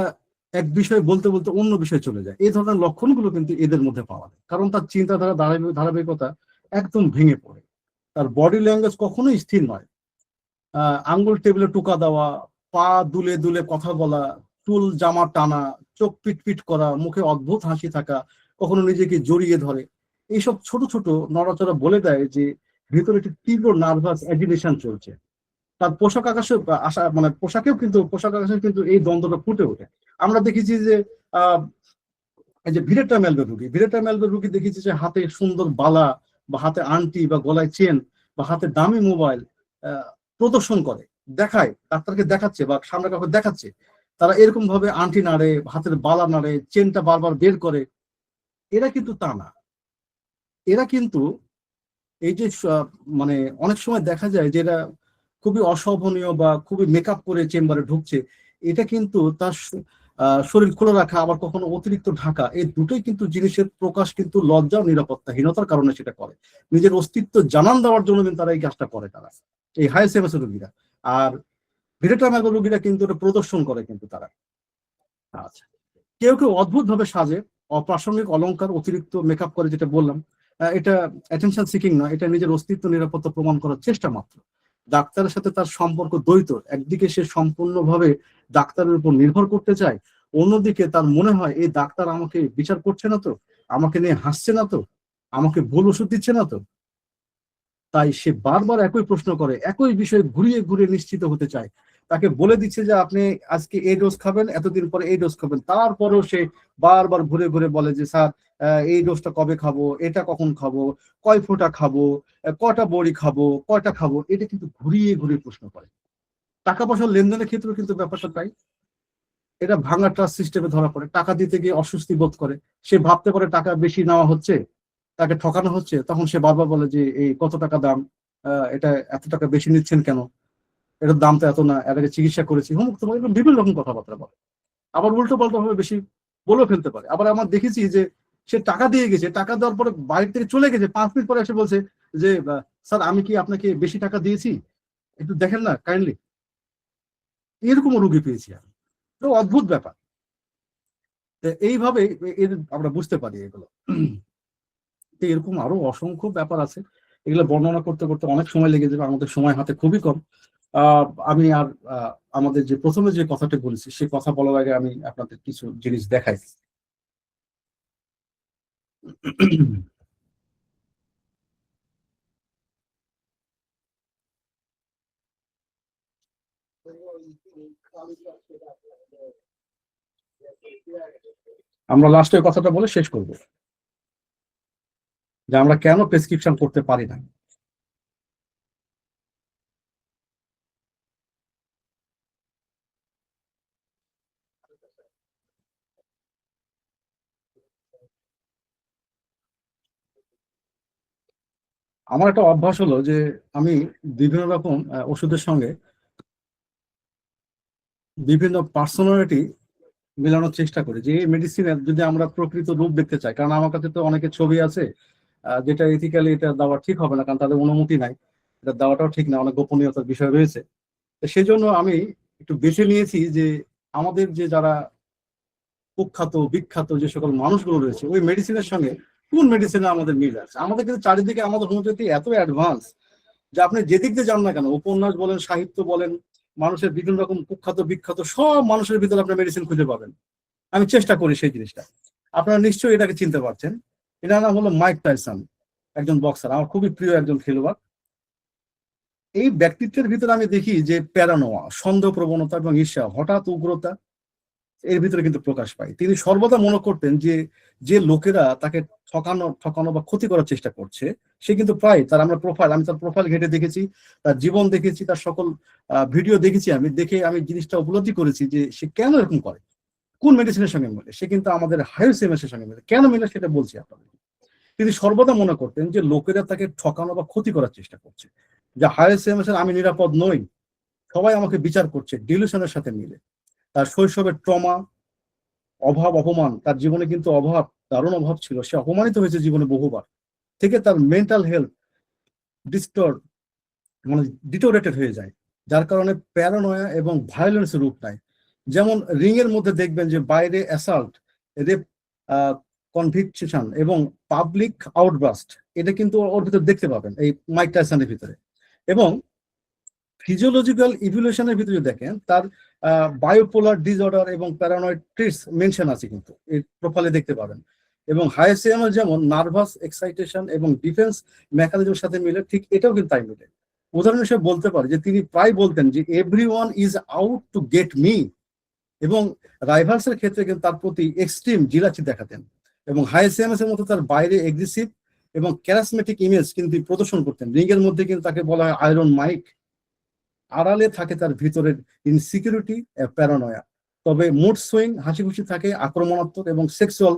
S2: এক বিষয় বলতে বলতে অন্য বিষয়ে চলে যায়, এই ধরনের লক্ষণগুলো কিন্তু এদের মধ্যে পাওয়া যায়, কারণ তার চিন্তাধারা ধারাবাহিকতা একদম ভেঙে পড়ে, তার বডি ল্যাঙ্গুয়েজ কখনোই স্থির নয়। আঙ্গুল টেবিলে টোকা দেওয়া, পা দুলে দুলে কথা বলা, চুল জামা টানা, চোখ পিট পিট করা, মুখে অদ্ভুত হাসি থাকা, কখনো নিজেকে জড়িয়ে ধরে, এইসব ছোট ছোট নড়াচড়া বলে দেয় যে ভিতরে একটি তীব্র নার্ভাস অ্যাজিটেশন চলছে। তার পোশাক আকাশে আসা মানে পোশাক আকাশে কিন্তু এই দ্বন্দ্বটা ফুটে ওঠে। আমরা দেখেছি যে আহ এই যে ভিরেটা মেলবে রুগী দেখেছি যে হাতে সুন্দর বালা, বা হাতে আংটি, বা গলায় চেন, বা হাতে দামি মোবাইল প্রদর্শন করে, দেখায়, ডাক্তারকে দেখাচ্ছে বা সামনে কাউকে দেখাচ্ছে, তারা এরকম ভাবে আংটি নাড়ে, হাতের বালা নাড়ে, চেনটা বারবার বের করে। এরা কিন্তু তা না, এরা কিন্তু এই যে মানে অনেক সময় দেখা যায় যে এরা খুবই অশোভনীয় বা খুবই মেকআপ করে চেম্বারে ঢুকছে, এটা কিন্তু তার শরীর খোলা রাখা, আবার কখনো অতিরিক্ত ঢাকা, এই দুটোই কিন্তু জিনিসের প্রকাশ কিন্তু লজ্জা ও নিরাপত্তাহীনতার কারণে সেটা করে, নিজের অস্তিত্ব জানান দেওয়ার জন্য কিন্তু তারা এই কাজটা করে, তারা এই হাই সেভেন্সের রোগীরা। আর ভিরেটা ম্যাগো রোগীরা কিন্তু এটা প্রদর্শন করে কিন্তু তারা। আচ্ছা, কেউ কেউ অদ্ভুত ভাবে সাজে, অপ্রাসঙ্গিক অলংকার, অতিরিক্ত মেকআপ করে, যেটা বললাম, এটা অ্যাটেনশন সিকিং না, এটা নিজের অস্তিত্ব নিরাপত্তা প্রমাণ করার চেষ্টা মাত্র। ডাক্তারের সাথে তার সম্পর্ক দ্বৈত, একদিকে সে সম্পূর্ণভাবে ডাক্তারের উপর নির্ভর করতে চায়, অন্যদিকে তার মনে হয় এই ডাক্তার আমাকে বিচার করছে না তো, আমাকে নিয়ে হাসছে না তো, আমাকে ভুল ওষুধ দিচ্ছে না তো। তাই সে বারবার একই প্রশ্ন করে, একই বিষয়ে ঘুরিয়ে ঘুরিয়ে নিশ্চিত হতে চায়। তাকে বলে দিচ্ছে যে আপনি আজকে এই ডোজ খাবেন, এতদিন পরে এই ডোজ খাবেন, তারপরেও সে বারবার ঘুরে ঘুরে বলে যে স্যার এই ডোজটা কবে খাবো, এটা কখন খাবো, কয় ফোঁটা খাবো, কয়টা বড়ি খাবো, কয়টা খাবো, এটা কিন্তু ঘুরিয়ে ঘুরিয়ে প্রশ্ন করে। টাকা পয়সার লেনদেনের ক্ষেত্রেও কিন্তু ব্যাপারটা তাই। এটা ভাঙা ট্রাস্ট সিস্টেমে ধরা পড়ে, টাকা দিতে গিয়ে অস্বস্তি বোধ করে, সে ভাবতে পারে টাকা বেশি নেওয়া হচ্ছে, তাকে ঠকানো হচ্ছে, তখন সে বারবার বলে যে এই কত টাকা দাম, এটা এত টাকা বেশি নিচ্ছেন কেন, এটার দাম তো এত না, এর আগে চিকিৎসা করেছি, হুমুক তোমার, এরকম বিভিন্ন রকম কথাবার্তা বলে। আবার উল্টো পাল্টা ভাবে বেশি বলে ফেলতে পারে। আবার আমার দেখেছি যে সে টাকা দিয়ে গেছে, টাকা দেওয়ার পরে বাইরে থেকে চলে গেছে, 5 মিনিট পরে এসে বলছে যে স্যার আমি কি আপনাকে বেশি টাকা দিয়েছি, একটু দেখেন না কাইন্ডলি। এরকমও রুগী পেয়েছি আমি। তো অদ্ভুত ব্যাপার। তো এইভাবে এর আমরা বুঝতে পারি এগুলো। তো এরকম আরো অসংখ্য ব্যাপার আছে, এগুলো বর্ণনা করতে করতে অনেক সময় লেগে যাবে, আমাদের সময় হাতে খুবই কম। আমি আর আমাদের যে প্রথমে যে কথাটা বলেছি সে কথা বলার আগে আমি আপনাদের কিছু জিনিস দেখাই। আমরা লাস্টে কথাটা বলে শেষ করব, যে আমরা কেন প্রেসক্রিপশন করতে পারি না। আমার একটা অভ্যাস হলো যে আমি বিভিন্ন রকম ওষুধের সঙ্গে বিভিন্ন পার্সোনালিটি মেলানোর চেষ্টা করি, যে এই মেডিসিনের যদি আমরা প্রকৃত রূপ দেখতে চাই। কারণ আমার কাছে তো অনেকের ছবি আছে, যেটা এথিক্যালি এটা দেওয়া ঠিক হবে না, কারণ তাদের অনুমতি নাই, এটা দেওয়াটাও ঠিক না, অনেক গোপনীয়তার বিষয় রয়েছে। তো সেই জন্য আমি একটু বেছে নিয়েছি যে আমাদের যে যারা কুখ্যাত বিখ্যাত যে সকল মানুষগুলো রয়েছে, ওই মেডিসিনের সঙ্গে কোন মেডিসিনে আমাদের মিল আছে। আমাদের কিন্তু চারিদিকে আমাদের হোমিওপ্যাথি এত অ্যাডভান্স যে আপনি যেদিক দিয়ে যান না কেন, উপন্যাস বলেন, সাহিত্য বলেন, মানুষের বিভিন্ন রকম কুখ্যাত বিখ্যাত সব মানুষের ভিতরে আপনি মেডিসিন খুঁজে পাবেন। আমি চেষ্টা করি সেই জিনিসটা। আপনারা নিশ্চয়ই এটাকে চিনতে পারছেন। এটার নাম হলো মাইক টাইসন, একজন বক্সার, আমার খুবই প্রিয় একজন খেলোয়াড়। এই ব্যক্তিত্বের ভিতরে আমি দেখি যে প্যারানোয়া, সন্দেহ প্রবণতা এবং ঈর্ষা, হঠাৎ উগ্রতা এর ভিতরে কিন্তু প্রকাশ পায়। তিনি সর্বদা মনে করতেন যে যে লোকেরা তাকে ঠকানো ঠকানো বা ক্ষতি করার চেষ্টা করছে, সে কিন্তু প্রায় তার আমি তার প্রোফাইল ঘেটে দেখেছি, তার জীবন দেখেছি, তার সকল ভিডিও দেখেছি। আমি দেখে আমি জিনিসটা উপলব্ধি করেছি যে সে কেন এরকম করে, কোন মেডিসিনের সঙ্গে মিলে। সে কিন্তু আমাদের হায়োসিএমএস এর সঙ্গে মিলে। কেন মিলে সেটা বলছি আপনাদের। তিনি সর্বদা মনে করতেন যে লোকেরা তাকে ঠকানো বা ক্ষতি করার চেষ্টা করছে, যে হায়োসিএমএস এর আমি নিরাপদ নই, সবাই আমাকে বিচার করছে, ডিলিউশনের সাথে মিলে। তার শৈশবের ট্রমা, অভাব, অপমান, তার জীবনে কিন্তু অভাব, দারুণ অভাব ছিল, সে অপমানিত হয়েছে জীবনে বহুবার, থেকে তার মেন্টাল হেলথ ডিস্টর্ব, মানে ডিটোরেটেড হয়ে যায়, যার কারণে প্যারানয়া এবং ভায়োলেন্সের রূপ নেয়। যেমন রিং এর মধ্যে দেখবেন যে বাইরে অ্যাসাল্ট, রেপ, কনভিকশন এবং পাবলিক আউটবাস্ট, এটা কিন্তু ওর ভিতরে দেখতে পাবেন এই মাইক টাইসনের ভিতরে। এবং ফিজিওলজিক্যাল ইভলিউশনের ভিতরে দেখেন তার বায়োপোলার ডিসঅর্ডার এবং প্যারানয়েড ট্রিটস মেনশন আছে, কিন্তু এই প্রোফাইলে দেখতে পাবেন। এবং হায়াসিয়ামার যেমন নার্ভাস এক্সাইটেশন এবং ডিফেন্স মেকানিজমের সাথে মিলে, ঠিক এটাও কিন্তু তাই মিলে। উদাহরণ হিসেবে বলতে পারি যে তিনি প্রায় বলতেন যে everyone is out to get me, এবং রাইভালসের ক্ষেত্রে কিন্তু তার প্রতি এক্সট্রিম জিলাচি দেখাতেন। এবং হায়াসিয়ামাস এর মতো তার বাইরে এগ্রেসিভ এবং ক্যারাসমেটিক ইমেজ কিন্তু প্রদর্শন করতেন। রিংয়ের মধ্যে কিন্তু তাকে বলা হয় আয়রন মাইক, আড়ালে থাকে তার ভিতরের ইনসিকিউরিটি, প্যারানয়া। তবে মুড সুইং, হাসি খুশি থাকে, আক্রমণাত্মক এবং সেক্সুয়াল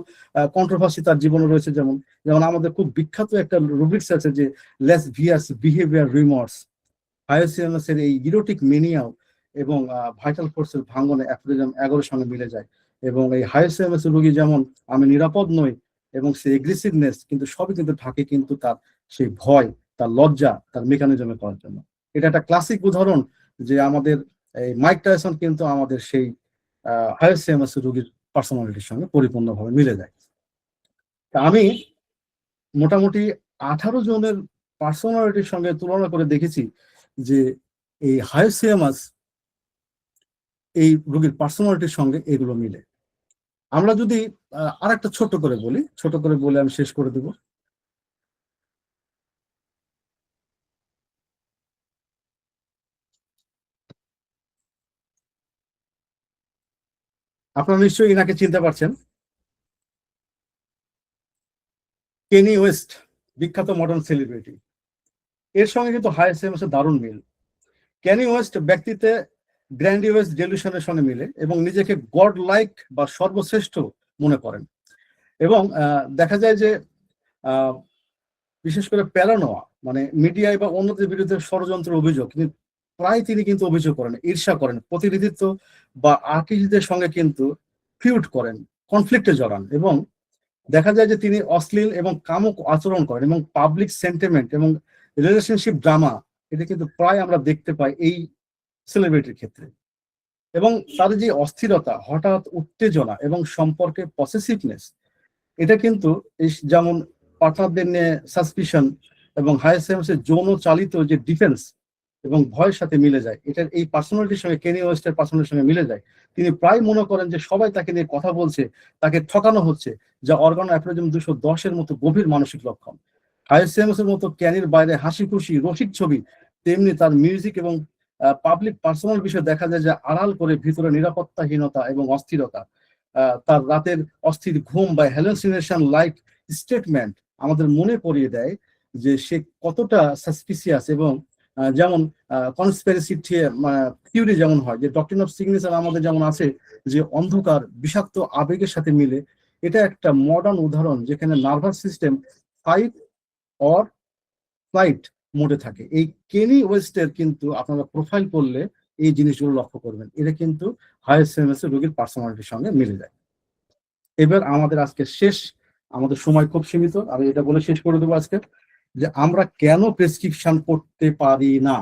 S2: কন্ট্রোভার্সি তার জীবনে রয়েছে। যেমন যেমন আমাদের খুব বিখ্যাত একটা রুব্রিক্স আছে যে লেসভিয়াস বিহেভিয়ার রিমর্স। হায়োসিয়ামাস এর এই ইরোটিক মেনিয়াও এবং ভাইটাল ফোর্সের ভাঙনে অ্যাফ্রিজম 11 সঙ্গে মিলে যায়। এবং এই হায়োসিয়ামাস রোগী যেমন আমি নিরাপদ নই এবং সে এগ্রেসিভনেস, কিন্তু সবই কিন্তু থাকে কিন্তু তার সেই ভয়, তার লজ্জা, তার মেকানিজমে করার জন্য। এটা একটা ক্লাসিক উদাহরণ যে আমাদের এই মাইক টাইসন কিন্তু আমাদের সেই হায়োসিয়ামাস রোগীর পার্সোনালিটির সঙ্গে পরিপূর্ণভাবে মিলে যায়। তা আমি মোটামুটি 18 জনের পার্সোনালিটির সঙ্গে তুলনা করে দেখেছি যে এই হায়োসিয়ামাস এই রোগীর পার্সোনালিটির সঙ্গে এগুলো মিলে। আমরা যদি আর একটা ছোট করে বলি, ছোট করে বলে আমি শেষ করে দেব। আপনারা নিশ্চয়ই এনাকে চিনতে পারছেন, কেনি ওয়েস্ট, বিখ্যাত মডার্ন সেলিব্রিটি। এর সঙ্গে কিন্তু হায়োসিয়ামাস এর দারুণ মিল। ক্যানি ওয়েস্ট ব্যক্তিতে গ্র্যান্ডিওয়াস ডেলিউশনের সঙ্গে মিলে এবং নিজেকে গড লাইক বা সর্বশ্রেষ্ঠ মনে করেন। এবং দেখা যায় যে বিশেষ করে প্যারানোয়া, মানে মিডিয়ায় বা অন্যদের বিরুদ্ধে ষড়যন্ত্রের অভিযোগ কিন্তু প্রায় তিনি কিন্তু অভিযোগ করেন, ঈর্ষা করেন, প্রতিনিধিত্ব বা আর্টিস্টদের সঙ্গে কিন্তু ফিউড করেন, কনফ্লিক্টে জড়ান। এবং দেখা যায় যে তিনি অশ্লীল এবং কামুক আচরণ করেন এবং পাবলিক সেন্টিমেন্ট এবং রিলেশনশিপ ড্রামা, এটা কিন্তু প্রায় আমরা দেখতে পাই এই সেলিব্রিটির ক্ষেত্রে। এবং তার যে অস্থিরতা, হঠাৎ উত্তেজনা এবং সম্পর্কে পসেসিভনেস, এটা কিন্তু যেমন পার্টনারদের নিয়ে সাসপিশন এবং হায়াসিয়ামাসের যৌন চালিত যে ডিফেন্স এবং ভয়ের সাথে মিলে যায়। এটা এই পার্সোনালিটির সঙ্গে, কেনি ওয়েস্টের পার্সোনালিটির সঙ্গে মিলে যায়। তিনি প্রায় মনে করেন যে সবাই তাকে নিয়ে কথা বলছে, তাকে ঠকানো হচ্ছে, যা অর্গানো অ্যাপ্রিজম 210 মতো গভীর মানসিক লক্ষণ। হায়াসিয়ামাসের মতো ক্যানির বাইরে হাসি খুশি রসিক ছবি, তেমনি তার মিউজিক এবং পাবলিক পার্সোনাল বিষয় দেখা যায় যে আড়াল করে ভিতরে নিরাপত্তাহীনতা এবং অস্থিরতা। তার রাতের অস্থির ঘুম বা হ্যালুসিনেশন লাইক স্টেটমেন্ট আমাদের মনে করিয়ে দেয় যে সে কতটা সাসপিসিয়াস। এবং যেমন কনস্পিরেসি থিওরি যেমন হয়, যে ডক্ট্রিন অফ সিগনেচার আমাদের যেমন আছে যে অন্ধকার বিষাক্ত আবেগের সাথে মিলে, এটা একটা মডার্ন উদাহরণ যেখানে nervous system fight or flight মোডে থাকে। এই কেনি ওয়েস্টের কিন্তু আপনারা প্রোফাইল করলে এই জিনিসগুলো লক্ষ্য করবেন, এটা কিন্তু হাইএসএমএস এর রোগীর পার্সোনালিটির সঙ্গে মিলে যায়। এবার আমাদের আজকে শেষ, আমাদের সময় খুব সীমিত, আমি এটা বলে শেষ করে দেবো আজকে, যে আমরা কেন প্রেসক্রিপশন করতে পারি না।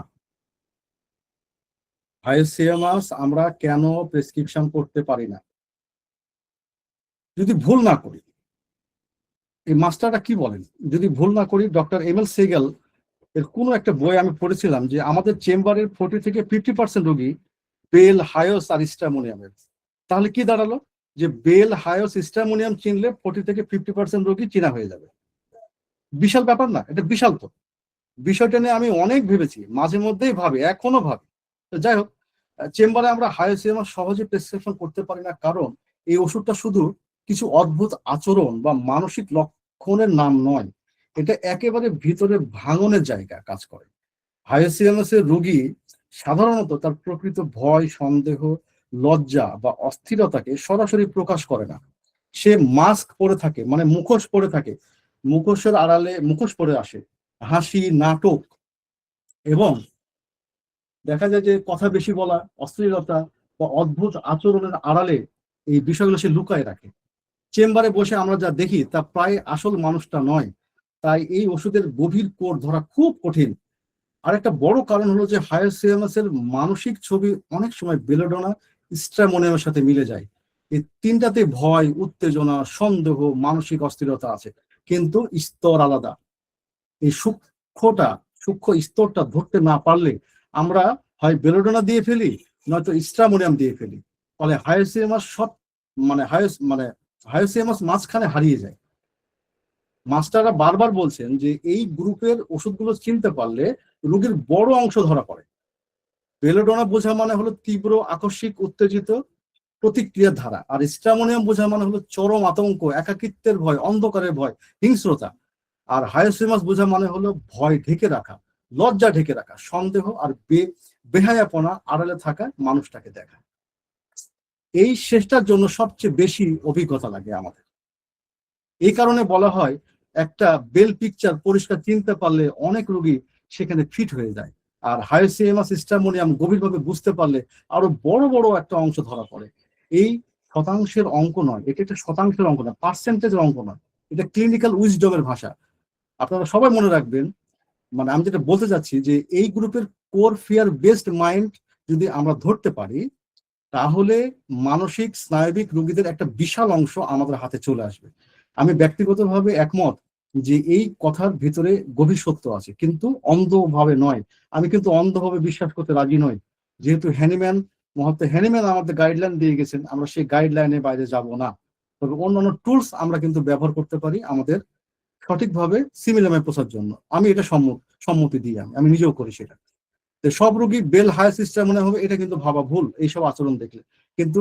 S2: হাইএসএমএস আমরা কেন প্রেসক্রিপশন করতে পারি না? যদি ভুল না করি, এই মাস্টারটা কি বলেন, যদি ভুল না করি, ডক্টর এমএল সেগেল এর কোনো একটা বই আমি পড়েছিলাম যে আমাদের চেম্বারের 40 থেকে 50% রোগী বেল, হায়োস আর স্ট্রামোনিয়ামের। তাহলে কি দাঁড়ালো, যে বেল, হায়োস, স্ট্রামোনিয়াম চিনলে 40 থেকে 50% রোগী চিনা হয়ে যাবে। বিশাল ব্যাপার না? এটা বিশাল। তো বিষয়টা নিয়ে আমি অনেক ভেবেছি, মাঝে মধ্যেই ভাবি, এখনো ভাবি। তো যাই হোক, চেম্বারে আমরা হাইওসিয়ামাস সহজে প্রেসক্রিপশন করতে পারি না, কারণ এই ওষুধটা শুধু কিছু অদ্ভুত আচরণ বা মানসিক লক্ষণের নাম নয়, এটা একেবারে ভিতরে ভাঙনের জায়গা কাজ করে। হাইওসিয়ামাস এর রোগী সাধারণত তার প্রকৃত ভয়, সন্দেহ, লজ্জা বা অস্থিরতাকে সরাসরি প্রকাশ করে না। সে মাস্ক পরে থাকে, মানে মুখোশ পরে থাকে, মুখোশের আড়ালে মুখোশ পরে আসে, হাসি, নাটক এবং দেখা যায় যে কথা বেশি বলা, অশ্লীলতা বা অদ্ভুত আচরণের আড়ালে এই বিষয়গুলো সে লুকায় রাখে। চেম্বারে বসে আমরা যা দেখি তা প্রায় আসল মানুষটা নয়, তাই এই ওষুধের গভীর কোর ধরা খুব কঠিন। আরেকটা বড় কারণ হলো যে হাইওসিয়ামাস এর মানসিক ছবি অনেক সময় বেলোডোনা, স্ট্রামোনিয়ামের সাথে মিলে যায়। এই তিনটাতে ভয়, উত্তেজনা, সন্দেহ, মানসিক অস্থিরতা আছে, কিন্তু স্তর আলাদা। এই সূক্ষ্ম স্তরটা ধরতে না পারলে আমরা হয় বেলোডোনা দিয়ে ফেলি, নয়তো স্ট্রামোনিয়াম দিয়ে ফেলি। ফলে হায়োসিয়ামাস সব হায়োসিয়ামাস মাঝখানে হারিয়ে যায়। মাস্টাররা বারবার বলছেন যে এই গ্রুপের ওষুধগুলো চিনতে পারলে রোগীর বড় অংশ ধরা পড়ে। বেলোডোনা বোঝা মানে হলো তীব্র, আকস্মিক, উত্তেজিত প্রতিক্রিয়ার ধারা, আর স্ট্রামোনিয়াম বোঝা মানে হলো চরম আতঙ্ক, একাকিত্বের ভয়, অন্ধকারের ভয়, হিংস্রতা। আর হায়োসিমাস বোঝা মানে হলো ভয় ঢেকে রাখা, লজ্জা ঢেকে রাখা, সন্দেহ আর বেহায়াপনা আড়ালে থাকা মানুষটাকে দেখা। এই শেষটার জন্য সবচেয়ে বেশি অভিজ্ঞতা লাগে আমাদের। এই কারণে বলা হয় একটা বেল পিকচার পরিষ্কার চিনতে পারলে অনেক রোগী সেখানে ফিট হয়ে যায়। আর হায়োসিয়ামাস স্ট্রামোনিয়াম গভীরভাবে বুঝতে পারলে আরো বড় বড় একটা অংশ ধরা পড়ে। এই শতাংশের অঙ্ক নয়, এটা একটা শতাংশের অঙ্ক নয়, পার্সেন্টেজের অঙ্ক নয়, এটা ক্লিনিক্যাল উইজডমের ভাষা। আপনারা সবাই মনে রাখবেন, মানে আমি যেটা বলতে চাচ্ছি যে এই গ্রুপের কোর ফিয়ার বেসড মাইন্ড যদি আমরা ধরতে পারি, তাহলে মানসিক স্নায়বিক রোগীদের একটা বিশাল অংশ আমাদের হাতে চলে আসবে। আমি ব্যক্তিগতভাবে একমত যে এই কথার ভিতরে গভীর সত্য আছে, কিন্তু অন্ধভাবে নয়। আমি কিন্তু অন্ধভাবে বিশ্বাস করতে রাজি নই। যেহেতু হ্যানিম্যান আমাদের গাইডলাইন দিয়ে গেছেন, আমরা সেই গাইডলাইনের বাইরে যাব না। তবে অন্যান্য টুলস আমরা কিন্তু ব্যবহার করতে পারি আমাদের সঠিকভাবে সিমিলামে পৌঁছার জন্য। আমি এটা সম্মতি দিই, আমি নিজেও করি সেটা। সব রোগী বেল হায়ার সিস্টেম মনে হবে, এটা কিন্তু ভাবা ভুল এইসব আচরণ দেখলে। কিন্তু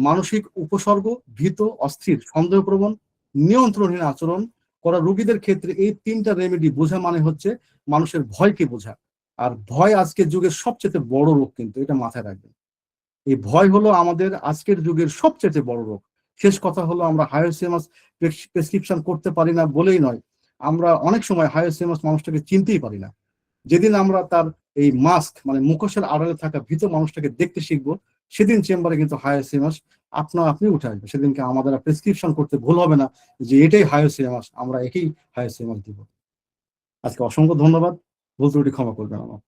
S2: মানসিক উপসর্গ, ভীত, অস্থির, সন্দেহপ্রবণ, নিয়ন্ত্রণহীন আচরণ করা রোগীদের ক্ষেত্রে এই তিনটা রেমেডি বোঝা মানে হচ্ছে মানুষের ভয়কে বোঝা। আর ভয় আজকের যুগের সবচেয়ে বড় রোগ, কিন্তু এটা মাথায় রাখবেন। এই ভয় হলো আমাদের আজকের যুগের সবচেয়ে বড় রোগ। শেষ কথা হলো, আমরা হায়োসিয়ামাস প্রেসক্রিপশন করতে পারি না বলেই নয়, আমরা অনেক সময় হায়োসিয়ামাস মানুষটাকে চিনতেই পারি না। যেদিন আমরা তার এই মাস্ক, মানে মুখোশের আড়ালে থাকা ভীত মানুষটাকে দেখতে শিখবো, সেদিন চেম্বারে কিন্তু হায়োসিয়ামাস আপনি উঠে আসবে। সেদিনকে আমাদের প্রেসক্রিপশন করতে ভুল হবে না যে এটাই হায়োসিয়ামাস, আমরা একেই হায়োসিয়ামাস দিব। আজকে অসংখ্য ধন্যবাদ, ভুল ত্রুটি ক্ষমা করবেন আমার।